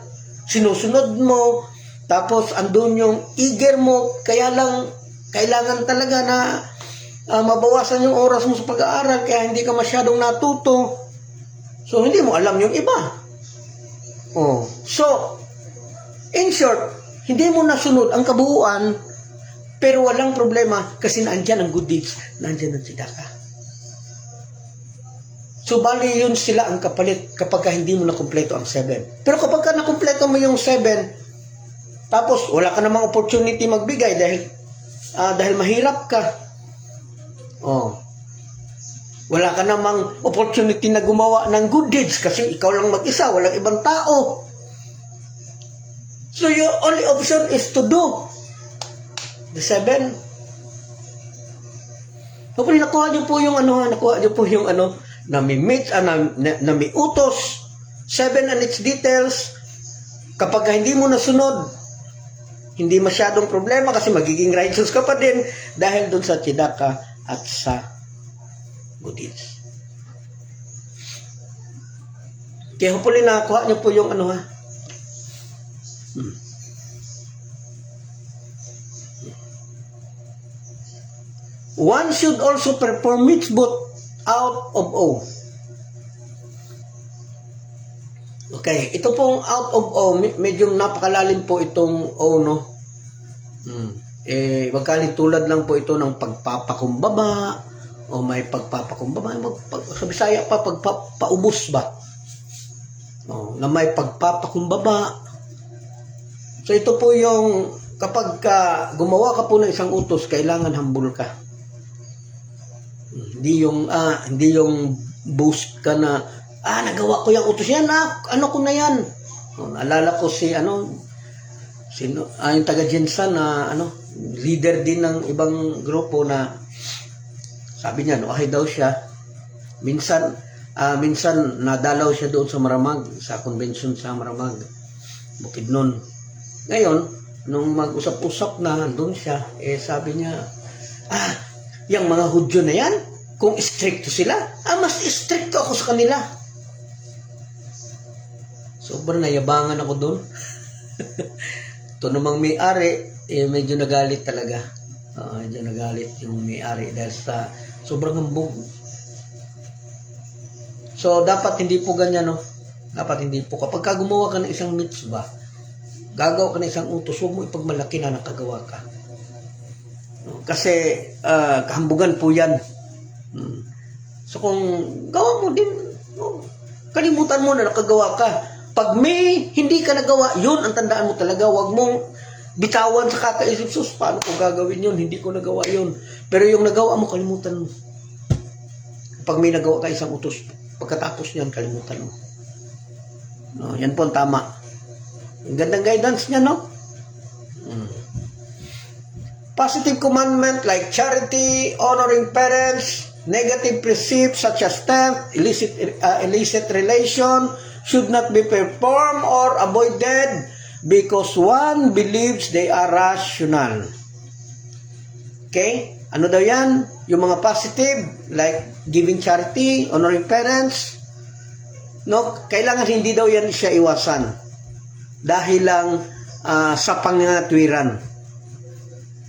sinusunod mo, tapos andun yung eager mo, kaya lang kailangan talaga na mabawasan yung oras mo sa pag-aaral, kaya hindi ka masyadong natuto. So hindi mo alam yung iba. So, in short, hindi mo nasunod ang kabuuan, pero walang problema kasi naandyan ang good deeds, naandyan ang tzedakah. So, bali yun sila ang kapalit kapag hindi mo nakumpleto ang 7. Pero kapag ka nakumpleto mo yung 7, tapos wala ka namang opportunity magbigay dahil mahirap ka. Wala ka namang opportunity na gumawa ng good deeds kasi ikaw lang mag-isa, walang ibang tao. So, your only option is to do the 7. Hopefully, nakuha niyo po yung na may utos, 7 and its details. Kapag hindi mo nasunod, hindi masyadong problema kasi magiging righteous ka pa din dahil dun sa tzedakah at sa good deeds. Kaya hopefully nakuha niyo po yung One should also perform mitzvot out of awe. Okay, ito pong out of awe, medyo napakalalim po itong awe, no? Wagkali tulad lang po ito ng pagpapakumbaba, o may pagpapakumbaba, sa Bisaya pa, pagpapaubos ba? Na may pagpapakumbaba. So ito po yung, kapag gumawa ka po ng isang utos, kailangan humble ka. Hindi yung boast ka na, nagawa ko yung utos yan, ano ko na yan. Naalala ko yung taga Jensan na leader din ng ibang grupo na sabi niya, okay daw siya. Minsan nadalaw siya doon sa Maramag, sa convention sa Maramag, Bukidnon. Ngayon, nung mag-usap-usap na doon siya, sabi niya, yung mga Hudyo na yan, kung stricto sila, mas stricto ako sa kanila. Sobrang nayabangan ako doon. Ito namang may-ari, medyo nagalit talaga. Medyo nagalit yung may-ari dahil sa sobrang hambog. So, dapat hindi po ganyan, no? Dapat hindi po. Kapag ka gumawa ka ng isang mitzvah, gagawa ka ng isang utos, huwag mo ipagmalaki na nakagawa ka. Kasi, kahambugan po yan. So, kung gawa mo din, kalimutan mo na nakagawa ka. Pag may hindi ka nagawa, yun ang tandaan mo talaga. Huwag mong bitawan sa kakaisip, sus, paano ko gagawin yun? Hindi ko nagawa yun. Pero yung nagawa mo, kalimutan mo. Pag may nagawa ka isang utos, pagkatapos niyan, kalimutan mo. No, yan po ang tama. Ang gandang guidance niya, no? Positive commandment like charity, honoring parents, negative precepts such as theft, illicit relation should not be performed or avoided because one believes they are rational. Okay? Ano daw yan? Yung mga positive, like giving charity, honoring parents, no? Kailangan hindi daw yan siya iwasan. Dahil lang sa pangatwiran.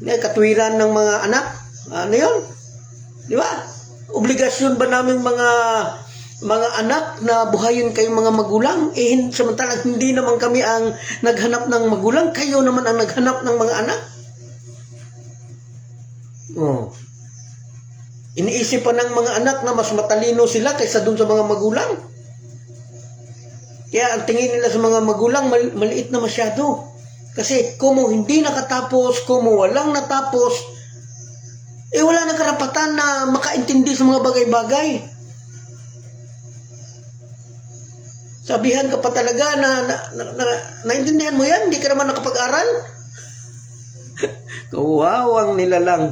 Katwiran ng mga anak, ano yun? Di ba? Obligasyon ba namin mga anak na buhayin kayong mga magulang? Samantalang hindi naman kami ang naghanap ng magulang, kayo naman ang naghanap ng mga anak. Iniisip pa ng mga anak na mas matalino sila kaysa dun sa mga magulang. Kaya ang tingin nila sa mga magulang, maliit na masyado. Kasi kung hindi nakatapos, kung walang natapos, wala na karapatan na makaintindi sa mga bagay-bagay. Sabihan ka pa talaga na naintindihan mo yan, hindi ka naman nakapag-aral. Kawawang nila lang.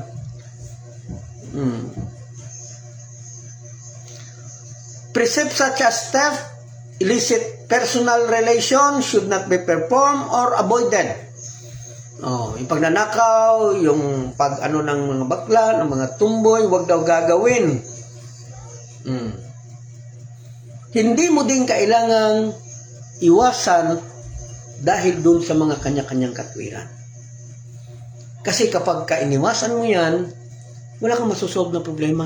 Precepts such as theft, illicit personal relation should not be performed or avoided. Yung pagnanakaw, yung pag-ano ng mga bakla, ng mga tumboy, wag daw gagawin. Hindi mo din kailangang iwasan dahil dun sa mga kanya-kanyang katwiran. Kasi kapag iniwasan mo yan, wala kang masusolve na problema.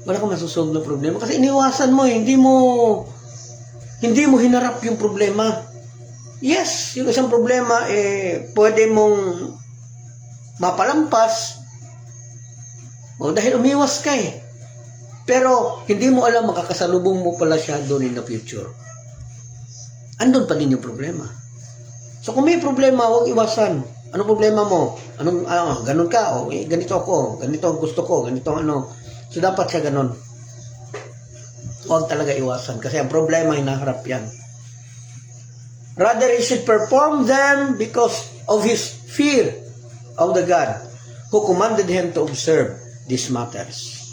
Wala kang masusolve na problema. Kasi iniwasan mo, hindi mo hinarap yung problema. Yes, yung isang problema, pwede mong mapalampas dahil umiwas ka Pero, hindi mo alam, makakasalubong mo pala siya doon in the future. Andun pa din yung problema. So, kung may problema, huwag iwasan. Anong problema mo? Ganun ka? Ganito ako. Ganito ang gusto ko. Ganito ang ano. So, dapat siya ganun. Huwag talaga iwasan. Kasi ang problema, hinaharap yan. Rather, he should perform them because of his fear of the God who commanded him to observe these matters.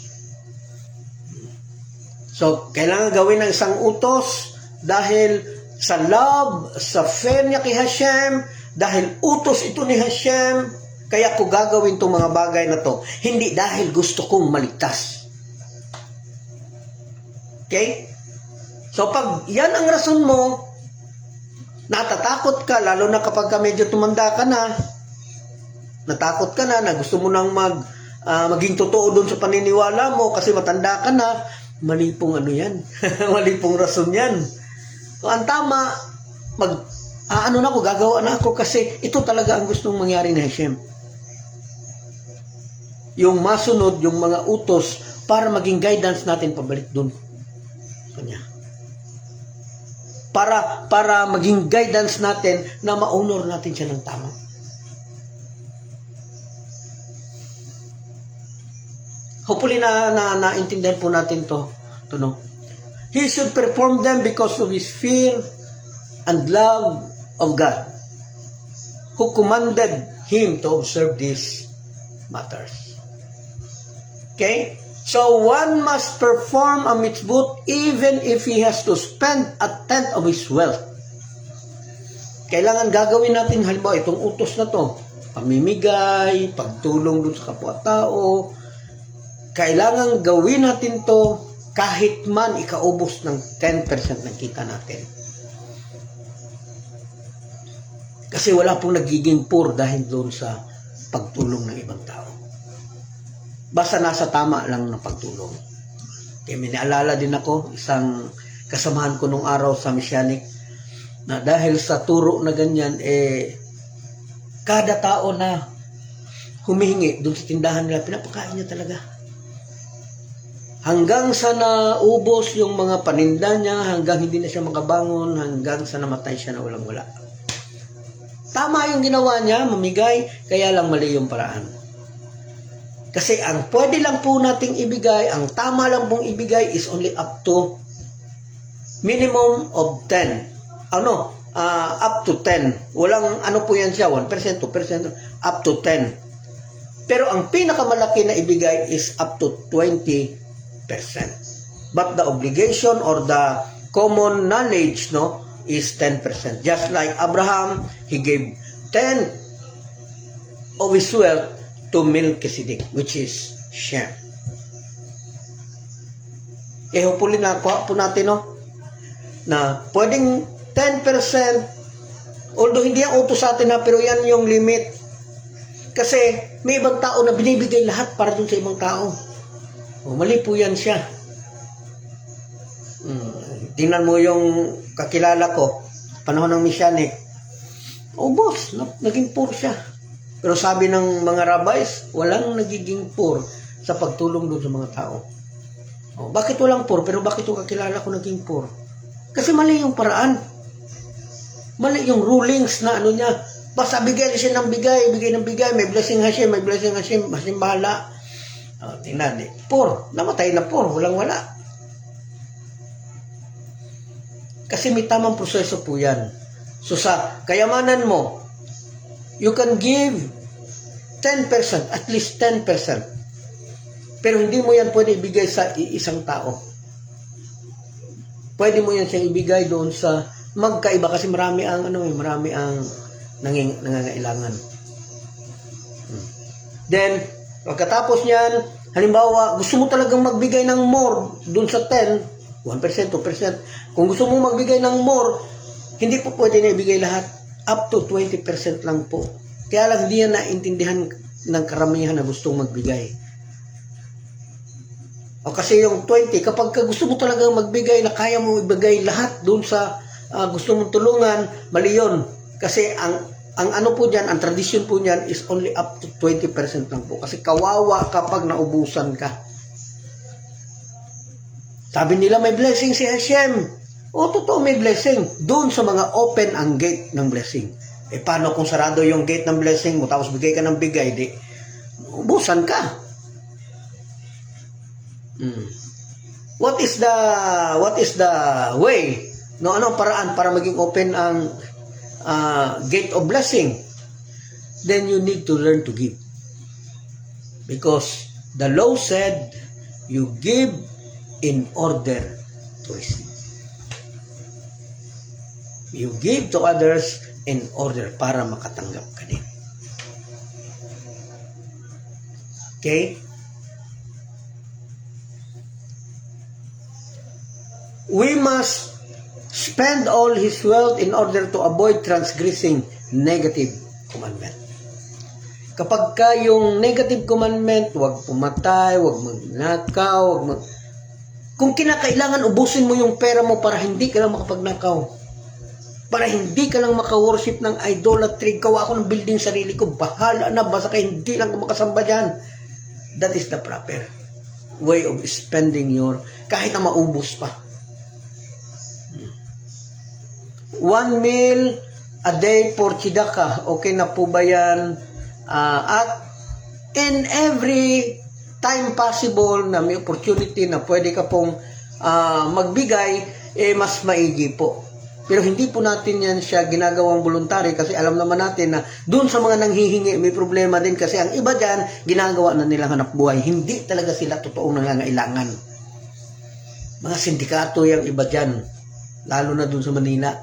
So, kailangan gawin ng isang utos dahil sa love, sa fear niya kay Hashem, dahil utos ito ni Hashem, kaya ko gagawin itong mga bagay na to. Hindi dahil gusto kong maligtas. Okay? So, pag yan ang rason mo, natatakot ka, lalo na kapag medyo tumanda ka na, natakot ka na gusto mo nang maging totoo doon sa paniniwala mo kasi matanda ka na, mali pong ano yan. Mali pong rason yan. So, ang tama, gagawa na ako kasi ito talaga ang gustong mangyari ni Hashem. Yung masunod, yung mga utos, para maging guidance natin pabalik doon. Kanya. Para maging guidance natin na ma-honor natin siya ng tama. Hopefully naintindihan po natin to no? He should perform them because of his fear and love of God, who commanded him to observe these matters. Okay? So, one must perform a mitzvot even if he has to spend a tenth of his wealth. Kailangan gagawin natin, halimbawa, itong utos na to, pamimigay, pagtulong dun sa kapwa-tao, kailangan gawin natin to kahit man ikaubos ng 10% ng kita natin. Kasi wala pong nagiging poor dahil doon sa pagtulong ng ibang tao. Basta nasa tama lang ng pagtulong. Kaya may naalala din ako, isang kasamahan ko nung araw sa Messianic, na dahil sa turo na ganyan, kada tao na humihingi doon sa tindahan nila, pinapakain niya talaga. Hanggang sa naubos yung mga paninda niya, hanggang hindi na siya makabangon, hanggang sa namatay siya na walang-wala. Tama yung ginawa niya, mamigay, kaya lang mali yung paraan. Kasi ang pwede lang po nating ibigay, ang tama lang pong ibigay is only up to minimum of 10. Up to 10. Walang ano po yan siya, 1%, 2%, up to 10. Pero ang pinakamalaki na ibigay is up to 20%. But the obligation or the common knowledge, is 10%. Just like Abraham, he gave 10 of his wealth to Melchizedek, which is Shem. Hopefully nakuha po natin, na pwedeng 10%, although hindi ang utos sa atin pero yan yung limit. Kasi may ibang tao na binibigay lahat para dun sa ibang tao. Mali po yan siya. Tingnan mo yung kakilala ko, panahon ng Messianic. Boss, naging poor siya. Pero sabi ng mga rabbis, walang nagiging poor sa pagtulong doon sa mga tao. Bakit walang poor? Pero bakit yung kakilala ko naging poor? Kasi mali yung paraan. Mali yung rulings na niya. Basta bigay siya ng bigay, may blessing Hashem, Hashem bahala. Tingnan, poor, namatay na poor, walang-wala. Kasi may tamang proseso po yan. So sa kayamanan mo, you can give 10%, at least 10%. Pero hindi mo yan pwede ibigay sa isang tao. Pwede mo yan siyang ibigay doon sa magkaiba kasi marami ang nangangailangan. Then, pagkatapos niyan, halimbawa, gusto mo talagang magbigay ng more doon sa 10, 1%, 2%. Kung gusto mo magbigay ng more, hindi po pwede na ibigay lahat. Up to 20% lang po. Kaya lang hindi yan naintindihan ng karamihan na gustong magbigay. Kasi yung 20, kapag gusto mo talagang magbigay na kaya mo ibigay lahat doon sa gusto mong tulungan, mali yun. Kasi ang ano po dyan, ang tradisyon po dyan is only up to 20% lang po. Kasi kawawa kapag naubusan ka. Sabi nila may blessing si Hashem. Totoo may blessing. Doon sa mga open ang gate ng blessing. Paano kung sarado yung gate ng blessing mo tapos bigay ka ng bigay, ubusan ka. What is the way? Anong paraan para maging open ang gate of blessing? Then you need to learn to give. Because the law said, you give in order to receive. You give to others in order para makatanggap ka din. Okay? We must spend all his wealth in order to avoid transgressing negative commandment. Kapag ka yung negative commandment, huwag pumatay, huwag magnakaw, kung kinakailangan, ubusin mo yung pera mo para hindi ka lang makapagnakaw. Para hindi ka lang maka-worship ng idolatry. Gawa ako ng building sarili ko. Bahala na. Basta ka hindi lang makasamba dyan. That is the proper way of spending your, kahit na maubos pa. 1 meal a day for tzedakah. Okay na po ba yan? At in every time possible na may opportunity na pwede ka pong magbigay, mas maigi po. Pero hindi po natin yan siya ginagawang voluntary kasi alam naman natin na doon sa mga nanghihingi may problema din kasi ang iba dyan, ginagawa na nilang hanap buhay. Hindi talaga sila totoong nangangailangan. Mga sindikato yung iba dyan, lalo na doon sa Manila.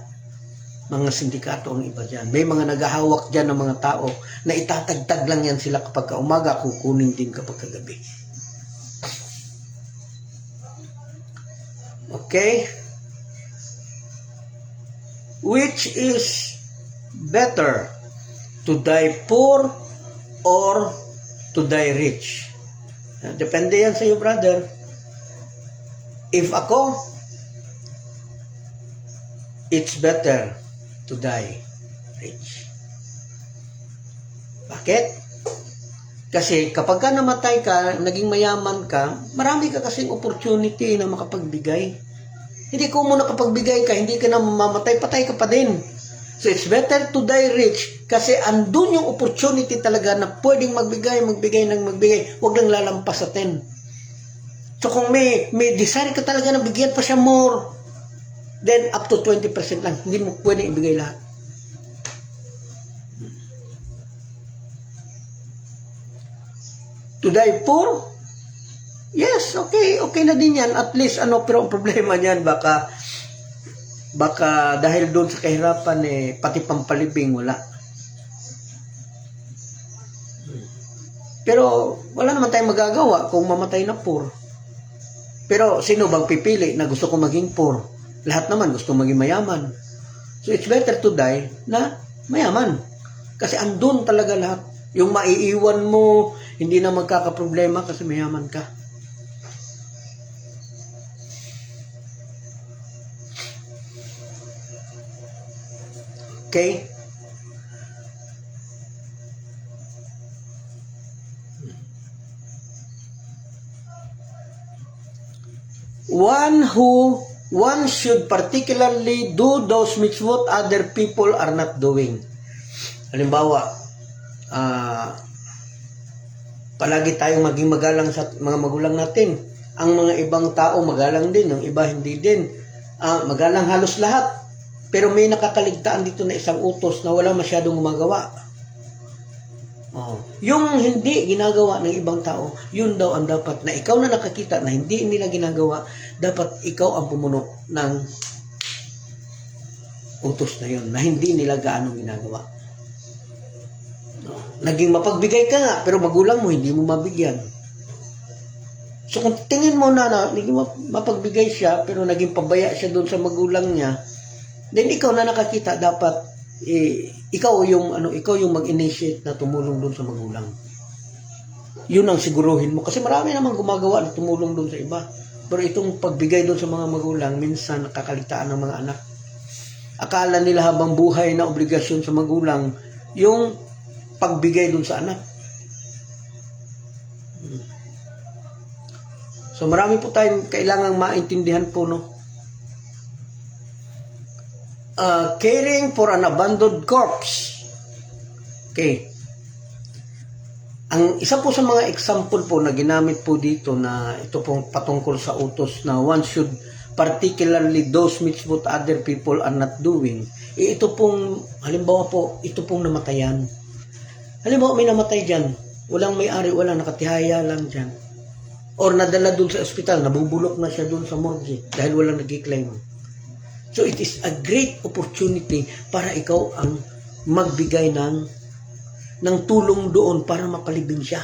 Mga sindikato ang iba dyan. May mga naghahawak dyan ng mga tao na itatagtag lang yan sila kapag umaga, kukunin din kapag gabi. Okay? Which is better, to die poor or to die rich? Depende yan sa iyo, brother. If ako, it's better to die rich. Bakit? Kasi kapag ka namatay ka, naging mayaman ka, marami ka kasing opportunity na makapagbigay. Hindi ko mo nakapagbigay ka, hindi ka na mamamatay, patay ka pa din. So it's better to die rich kasi andun yung opportunity talaga na pwedeng magbigay. Huwag lang lalampas sa 10. So kung may desire ka talaga na bigyan pa siya more, then up to 20% lang. Hindi mo pwedeng ibigay lahat. To die poor? Yes, okay na din yan. At least, pero ang problema niyan, baka dahil doon sa kahirapan, pati pampalibing, wala. Pero, wala naman tayong magagawa kung mamatay na poor. Pero, sino bang pipili na gusto ko maging poor? Lahat naman gusto maging mayaman. So, it's better to die na mayaman. Kasi andun talaga lahat. Yung maiiwan mo, hindi na magkakaproblema kasi mayaman ka. Okay? One should particularly do those mitzvot other people are not doing. Halimbawa, palagi tayong maging magalang sa mga magulang natin. Ang mga ibang tao magalang din, ang iba hindi din. Magalang halos lahat. Pero may nakakaligtaan dito na isang utos na wala masyadong gumagawa. Yung hindi ginagawa ng ibang tao, yun daw ang dapat na ikaw na nakakita na hindi nila ginagawa, dapat ikaw ang pumuno ng utos na yun, na hindi nila gaano ginagawa. Naging mapagbigay ka nga, pero magulang mo, hindi mo mabigyan. So kung tingin mo na naging mapagbigay siya, pero naging pabaya siya doon sa magulang niya, then ikaw na nakakita, dapat ikaw yung mag-initiate na tumulong doon sa magulang. Yun ang siguruhin mo. Kasi marami namang gumagawa na tumulong doon sa iba. Pero itong pagbigay doon sa mga magulang, minsan nakakalitaan ng mga anak. Akala nila habang buhay na obligasyon sa magulang, yung pagbigay doon sa anak. So marami po tayong kailangang maintindihan po, no? Caring for an abandoned corpse. Okay. Ang isa po sa mga example po na ginamit po dito na ito pong patungkol sa utos na one should particularly those mitzvot other people are not doing. Ito pong, halimbawa po, ito pong namatayan. Halimbawa may namatay dyan. Walang may-ari, walang nakatihaya lang dyan. Or nadala dun sa ospital, nabubulok na siya dun sa morgue dahil walang nag-claim. So it is a great opportunity para ikaw ang magbigay ng tulong doon para mapalibing siya.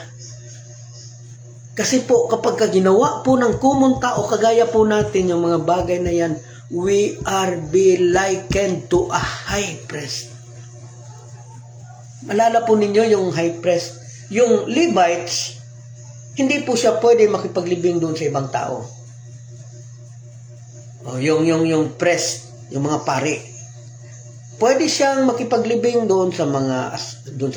Kasi po kapag ginawa po ng common tao, kagaya po natin yung mga bagay na yan, we are be likened to a high priest. Malala po ninyo yung high priest. Yung Levites, hindi po siya pwede makipaglibing doon sa ibang tao. Yung priest, yung mga pari. Pwede siyang makipaglibing doon sa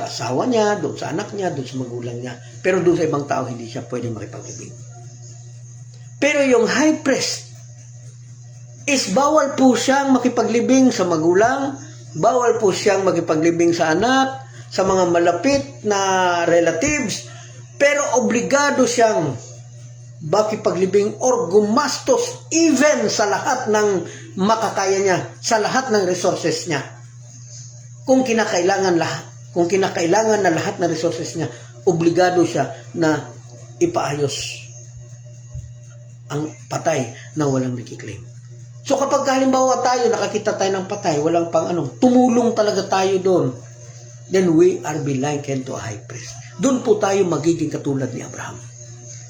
asawa niya, doon sa anak niya, doon sa magulang niya. Pero doon sa ibang tao, hindi siya pwede makipaglibing. Pero yung high priest is bawal po siyang makipaglibing sa magulang, bawal po siyang makipaglibing sa anak, sa mga malapit na relatives, pero obligado siyang makipaglibing or gumastos even sa lahat ng makakaya niya, sa lahat ng resources niya. Kung kinakailangan na lahat ng resources niya, obligado siya na ipaayos ang patay na walang nakiklaim. So kapag halimbawa tayo, nakakita tayo ng patay, walang pang tumulong talaga tayo doon, then we are be likened to a high priest. Doon po tayo magiging katulad ni Abraham.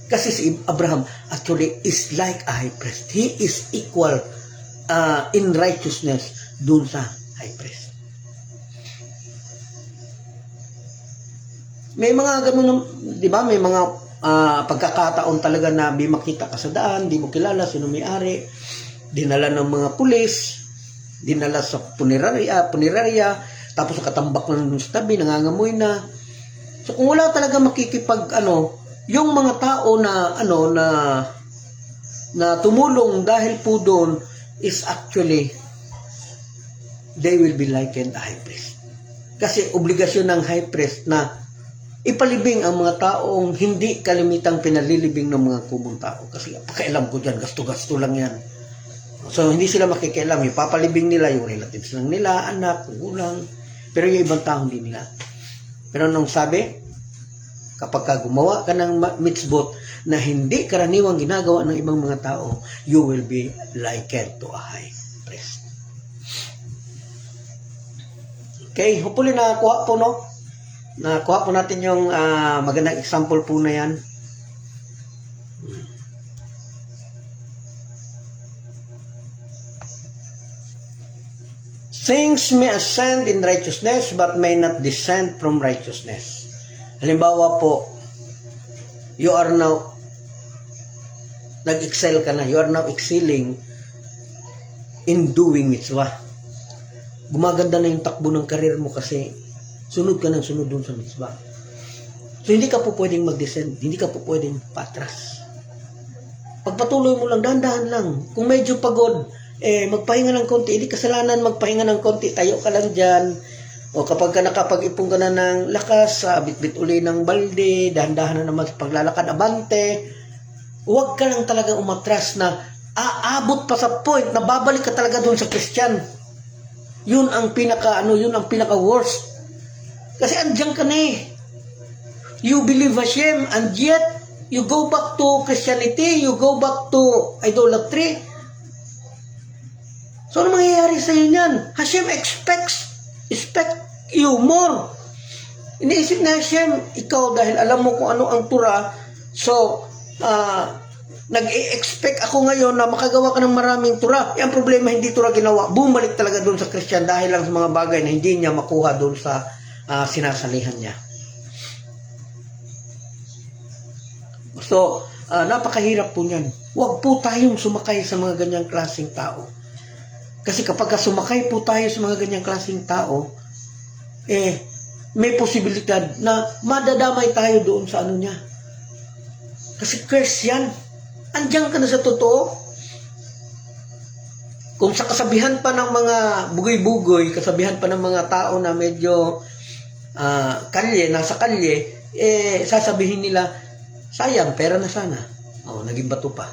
Kasi si Abraham actually is like a high priest. He is equal in righteousness dun sa high priest. May mga ganun, di ba? May mga pagkakataon talaga na may makita ka sa daan, di mo kilala sino may-ari, dinala ng mga pulis, dinala sa punerarya, tapos katambak lang sa tabi, nangangamoy na. So kung wala talaga makikipag yung mga tao na na tumulong dahil po doon is actually they will be likened a high priest. Kasi obligasyon ng high priest na ipalibing ang mga taong hindi kalimitang pinalilibing ng mga kumong tao. Kasi pakialam ko dyan, gasto-gasto lang yan. So hindi sila makikialam, ipapalibing nila yung relatives lang nila, anak, gulang, pero yung ibang tao hindi nila. Pero nung sabi, kapag ka gumawa ka ng mitzvot na hindi karaniwang ginagawa ng ibang mga tao, you will be likened to a high priest. Okay, hopefully nakuha po, no? Nakuha po natin yung magandang example po na yan. Things may ascend in righteousness but may not descend from righteousness. Halimbawa po, you are now, nag-excel ka na, you are now excelling in doing mitzvah. Gumaganda na yung takbo ng karir mo kasi sunod ka ng sunod dun sa mitzvah. So hindi ka po pwedeng mag-descend, hindi ka po pwedeng patras. Pagpatuloy mo lang, dahan-dahan lang. Kung medyo pagod, magpahinga ng konti, hindi kasalanan magpahinga ng konti, tayo ka lang dyan. O kapag ka nakapag-ipon ka na ng lakas, bit-bit uli ng balde, dahan-dahan na naman sa paglalakad, abante, huwag ka lang talaga umatras na aabot pa sa point na babalik ka talaga doon sa Christian. Yun ang pinaka-worst. Kasi andyan ka na eh. You believe Hashem and yet you go back to Christianity, you go back to idolatry. So ano mangyayari sa iyo niyan? Hashem expect you more. Iniisip na Hashem, ikaw dahil alam mo kung ano ang Torah, so nag-i-expect ako ngayon na makagawa ka ng maraming Torah. Ang problema, hindi Torah ginawa. Bumalik talaga doon sa Christian dahil lang sa mga bagay na hindi niya makuha doon sa sinasalihan niya. So, napakahirap po niyan. Huwag po tayong sumakay sa mga ganyang klaseng tao. Kasi kapag sumakay po tayo sa mga ganyang klaseng tao, may posibilidad na madadamay tayo doon sa ano niya. Kasi curse yan. Andiyan ka na sa totoo. Kung sa kasabihan pa ng mga bugoy-bugoy, kasabihan pa ng mga tao na medyo nasa kalye, sasabihin nila, sayang, pera na sana. Naging bato pa.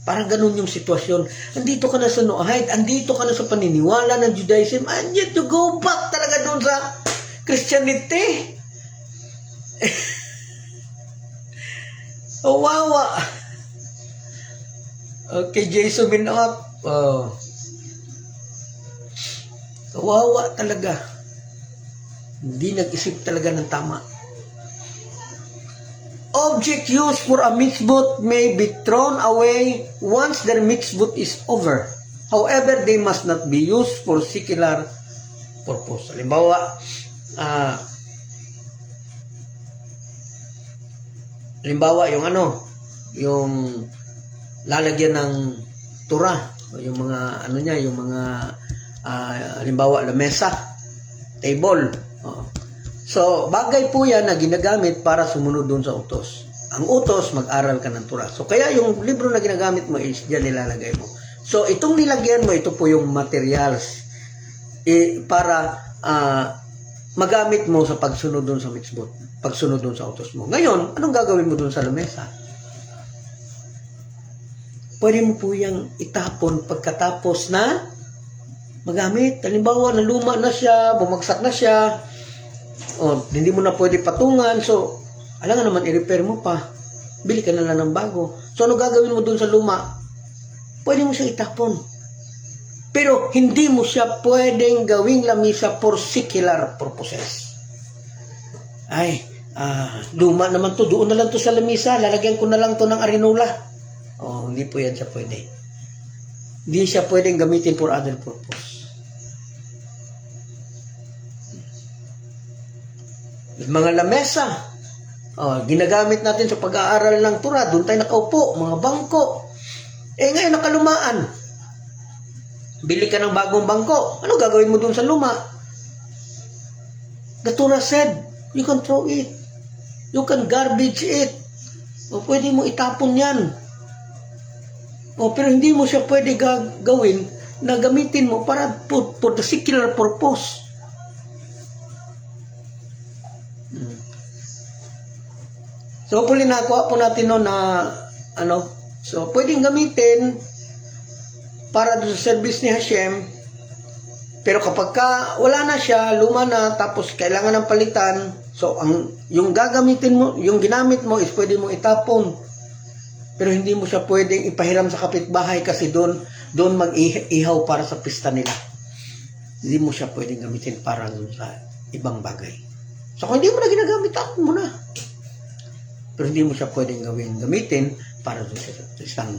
Parang ganun yung sitwasyon. Andito ka na sa Noahide, andito ka na sa paniniwala ng Judaism, and yet to go back talaga doon sa Christianity. Wawa. Okay, Jason bin up. Wawa talaga. Hindi nag-isip talaga ng tama. Object used for a mitzvot may be thrown away once their mitzvot is over. However, they must not be used for secular purpose. Halimbawa, yung lalagyan ng Torah, yung mga halimbawa, lamesa, table. So, bagay po yan na ginagamit para sumunod doon sa utos. Ang utos, mag-aral ka ng Torah. So, kaya yung libro na ginagamit mo is dyan nilalagay mo. So, itong nilagyan mo, ito po yung materials para magamit mo sa pagsunod doon sa mitzvot, pagsunod doon sa utos mo. Ngayon, anong gagawin mo doon sa lamesa? Pwede mo po yung itapon pagkatapos na magamit. Halimbawa, naluma na siya, bumagsak na siya, hindi mo na pwede patungan, so alangan naman i-repair mo pa, bili ka na lang ng bago. So ano gagawin mo dun sa luma? Pwede mo siya itapon, pero hindi mo siya pwedeng gawing lamisa for secular purposes. luma naman to, doon na lang to sa lamisa, lalagyan ko na lang to ng arenola. Oh, hindi po yan siya pwede. Hindi siya pwedeng gamitin for other purpose. Mga lamesa, ginagamit natin sa pag-aaral ng Torah, doon tayo nakaupo, mga bangko. Ngayon nakalumaan. Bili ka ng bagong bangko. Ano gagawin mo doon sa luma? The Torah said, you can throw it. You can garbage it. O pwede mo itapon yan. Pero hindi mo siya pwede gawin na gamitin mo para for the secular purpose. So, hopefully nakuha po natin no na so pwedeng gamitin para sa service ni Hashem, pero kapag wala na siya, luma na, tapos kailangan ng palitan, so yung gagamitin mo, yung ginamit mo is pwede mo itapon, pero hindi mo siya pwedeng ipahiram sa kapitbahay kasi doon mag-ihaw para sa pista nila. Hindi mo siya pwedeng gamitin para doon sa ibang bagay. So kung hindi mo na ginagamit, tapon mo na. Pero hindi mo siya pwedeng gamitin para doon sa isang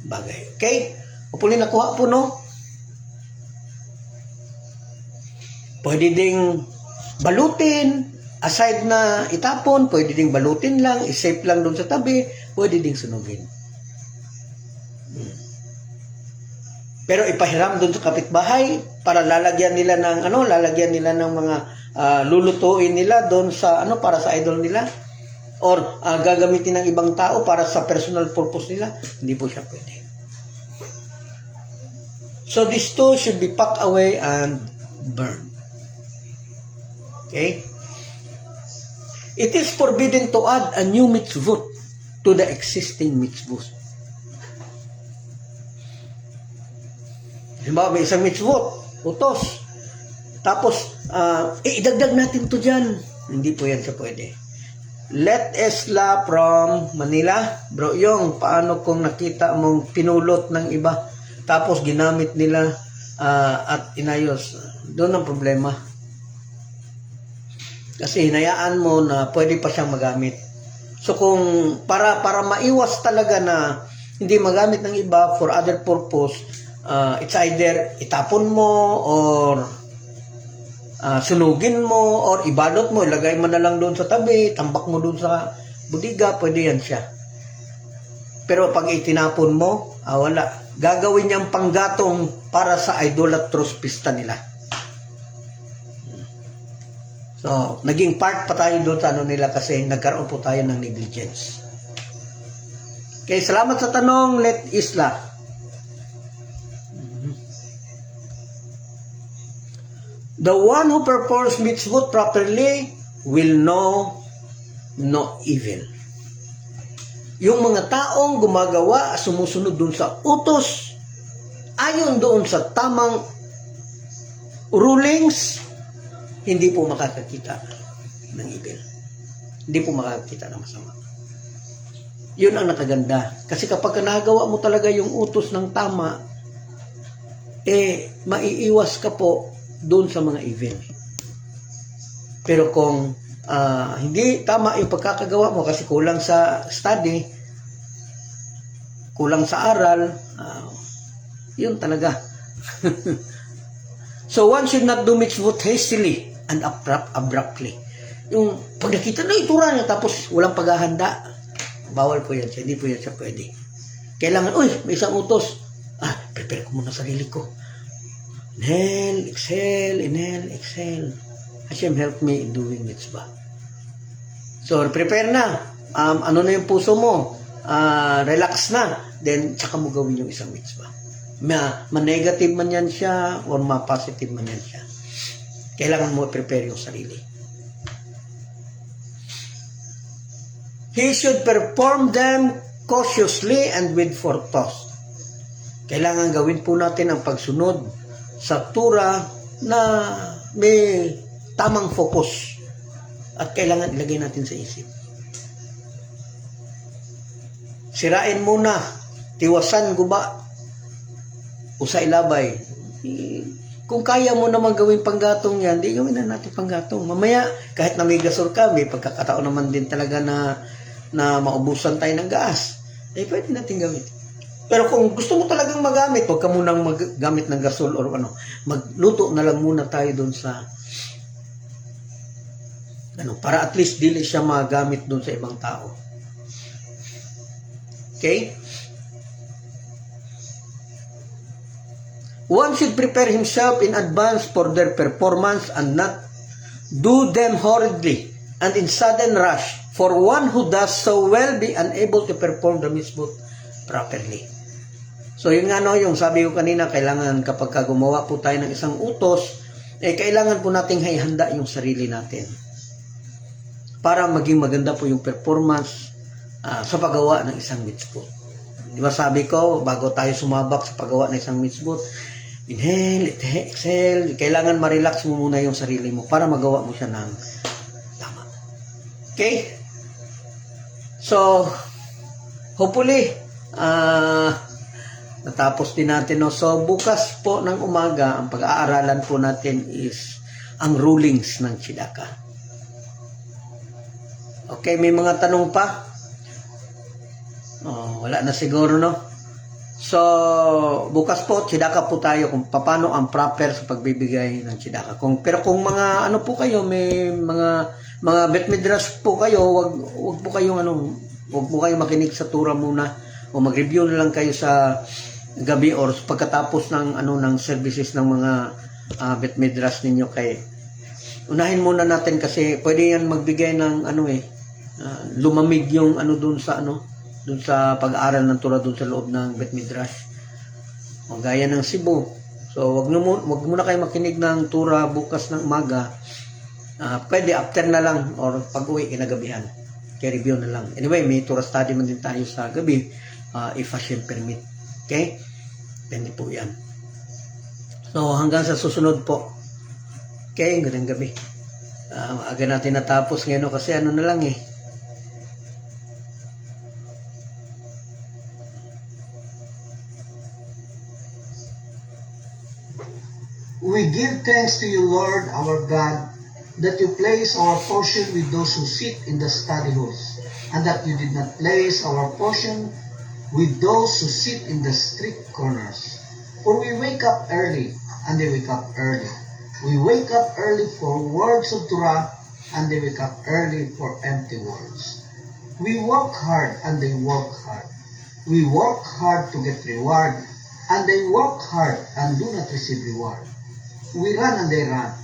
bagay. Okay? Hopefully nakuha po, no? Pwede ding balutin, aside na itapon, pwede ding balutin lang, isafe lang doon sa tabi, pwede ding sunugin. Pero ipahiram doon sa kapitbahay para lalagyan nila ng mga lulutuin nila doon sa para sa idol nila, or gagamitin ng ibang tao para sa personal purpose nila, hindi po siya pwede. So these two should be packed away and burned. Okay? It is forbidden to add a new mitzvot to the existing mitzvot. Halimbawa, may isang mitzvot, utos. Tapos, idagdag natin to dyan. Hindi po yan siya pwede. Let Esla from Manila. Bro, yung paano kung nakita mong pinulot ng iba, tapos ginamit nila at inayos. Doon ang problema. Kasi hinayaan mo na pwede pa siyang magamit. So kung para maiwas talaga na hindi magamit ng iba for other purpose, it's either itapon mo or sunugin mo or ibalot mo, ilagay mo na lang doon sa tabi, tambak mo doon sa budiga, pwede yan siya. Pero pag itinapon mo, wala. Gagawin niyang panggatong para sa idolatrous pista nila. So, naging part pa tayo doon sa nila kasi nagkaroon po tayo ng negligence. Okay, salamat sa tanong, Let Isla. The one who performs mitzvot properly will know no evil. Yung mga taong gumagawa, sumusunod dun sa utos, ayon doon sa tamang rulings, hindi po makakakita ng evil. Hindi po makakakita ng masama. Yun ang nakaganda. Kasi kapag nagawa mo talaga yung utos ng tama, maiiwas ka po doon sa mga evil. Pero kung hindi tama yung pagkakagawa mo kasi kulang sa study, kulang sa aral, yun talaga. So one should not do mitzvot hastily and abruptly. Yung pag nakita na itura niya tapos walang paghahanda, bawal po yan siya, hindi po yan siya pwede. Kailangan, may isang utos, prepare ko muna sarili ko. Inhale, exhale. Hashem, help me in doing mitzvah. So, prepare na. Ano na yung puso mo? Relax na. Then, tsaka mo gawin yung isang mitzvah. Ma-negative man yan siya or ma-positive man yan siya. Kailangan mo prepare yung sarili. He should perform them cautiously and with forethought. Kailangan gawin po natin ang pagsunod sa Torah na may tamang focus at kailangan ilagay natin sa isip. Sirain muna, tiwasan guba, usay labay. kung kaya mo naman gawin panggatong yan, di gawin na natin panggatong. Mamaya, kahit na may gasol ka, may pagkakataon naman din talaga na maubusan tayo ng gas. Pwede natin gawin. Pero kung gusto mo talagang magamit, huwag ka munang maggamit ng gasol or ano. Magluto na lang muna tayo doon sa para at least dili siya magamit doon sa ibang tao. Okay? One should prepare himself in advance for their performance and not do them hurriedly and in sudden rush. For one who does so will be unable to perform the mitzvot properly. So yun nga yung sabi ko kanina, kailangan kapag gumawa po tayo ng isang utos, kailangan po nating ihanda yung sarili natin para maging maganda po yung performance sa paggawa ng isang mitzvot. Di ba sabi ko, bago tayo sumabak sa paggawa ng isang mitzvot, inhale, exhale, kailangan ma-relax mo muna yung sarili mo para magawa mo siya ng tama. Okay? So, hopefully, natapos din natin. No? So, bukas po ng umaga, ang pag-aaralan po natin is ang rulings ng Tzedakah. Okay, may mga tanong pa? Wala na siguro, no? So, bukas po, Tzedakah po tayo kung paano ang proper sa pagbibigay ng Tzedakah. Pero kung mga ano po kayo, may mga Bet Midrash po kayo, wag po kayong wag po kayong makinig sa tura muna o mag-review na lang kayo sa gabi or pagkatapos ng ng services ng mga Bet Midrash ninyo. Kay unahin muna natin kasi pwede yan magbigay ng lumamig yung doon sa pag-aaral ng Torah doon sa loob ng Bet Midrash. O gaya ng Cebu. So wag muna kayo makinig ng Torah bukas ng umaga. Pwede after na lang or pag-uwi kinagabihan. Kaya review na lang. Anyway, may Torah study man din tayo sa gabi if Hashem permit. Okay? Pwede po yan. So hanggang sa susunod po. Okay, gandang gabi. Aga natin natapos ngayon kasi na lang We give thanks to you, Lord, our God, that you place our portion with those who sit in the study halls, and that you did not place our portion with those who sit in the street corners. For we wake up early, and they wake up early. We wake up early for words of Torah, and they wake up early for empty words. We work hard, and they work hard. We work hard to get reward, and they work hard and do not receive reward. We run and they run.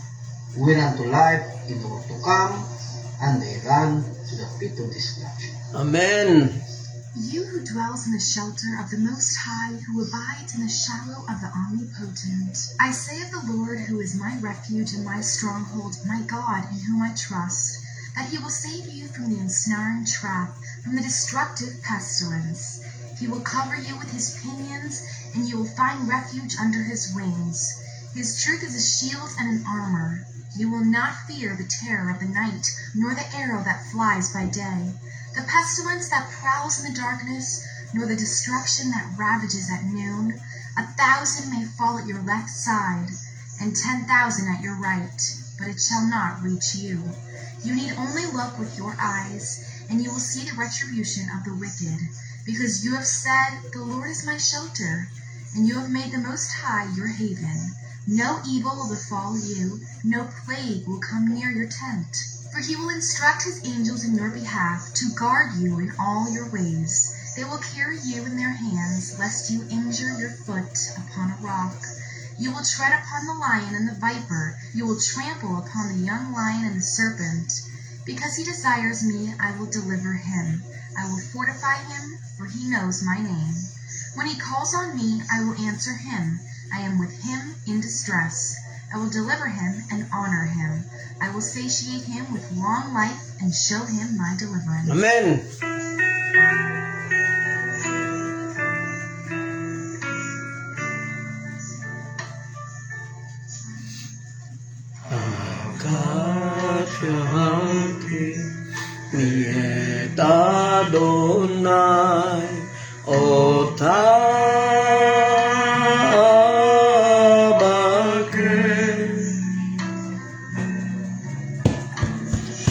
We run to life, in the world to come, and they run to the pit of destruction. Amen. You who dwells in the shelter of the Most High, who abides in the shadow of the Omnipotent. I say of the Lord, who is my refuge and my stronghold, my God in whom I trust, that he will save you from the ensnaring trap, from the destructive pestilence. He will cover you with his pinions, and you will find refuge under his wings. His truth is a shield and an armor. You will not fear the terror of the night, nor the arrow that flies by day, the pestilence that prowls in the darkness, nor the destruction that ravages at noon. 1,000 may fall at your left side, and 10,000 at your right, but it shall not reach you. You need only look with your eyes, and you will see the retribution of the wicked, because you have said, "The Lord is my shelter," and you have made the Most High your haven. No evil will befall you, no plague will come near your tent. For he will instruct his angels in your behalf to guard you in all your ways. They will carry you in their hands, lest you injure your foot upon a rock. You will tread upon the lion and the viper. You will trample upon the young lion and the serpent. Because he desires me, I will deliver him. I will fortify him, for he knows my name. When he calls on me, I will answer him. I am with him in distress. I will deliver him and honor him. I will satiate him with long life and show him my deliverance. Amen. Miet Adonai Ota Abake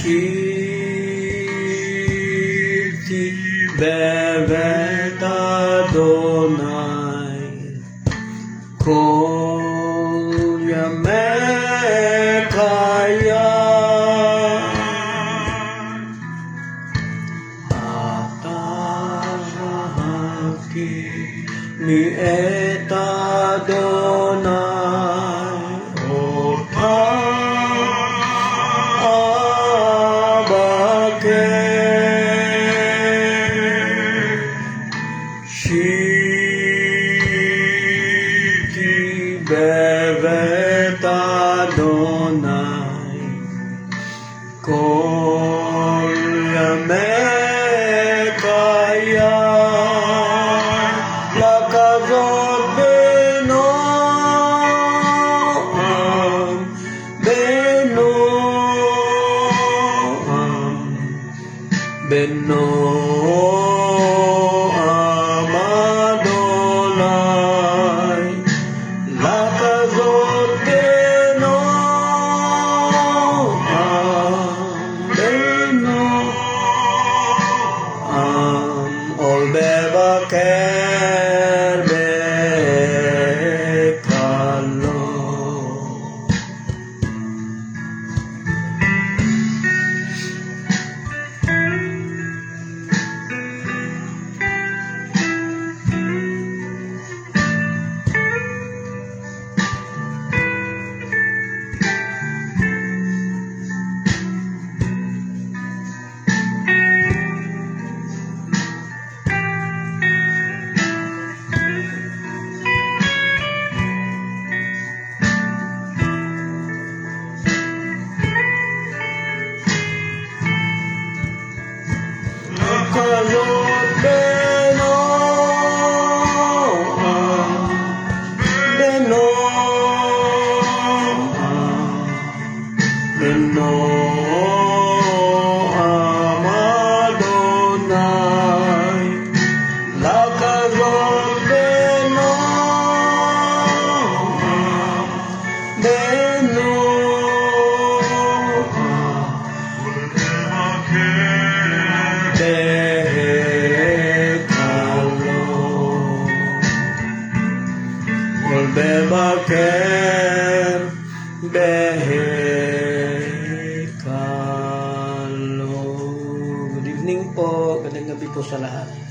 Shiti bevet Adonai Kol Yamekaya Atahaki Mi et Adonai Ota Abake Shiti bevet Adonai Kol Yamekaya Lakazot Benoam Benoam Adonai Lakazot Benoam Ol bebaker bekalo Lakazot Benoam Adonai Lakazot bebaker behekalo. Good evening po, magandang gabi po sa lahat.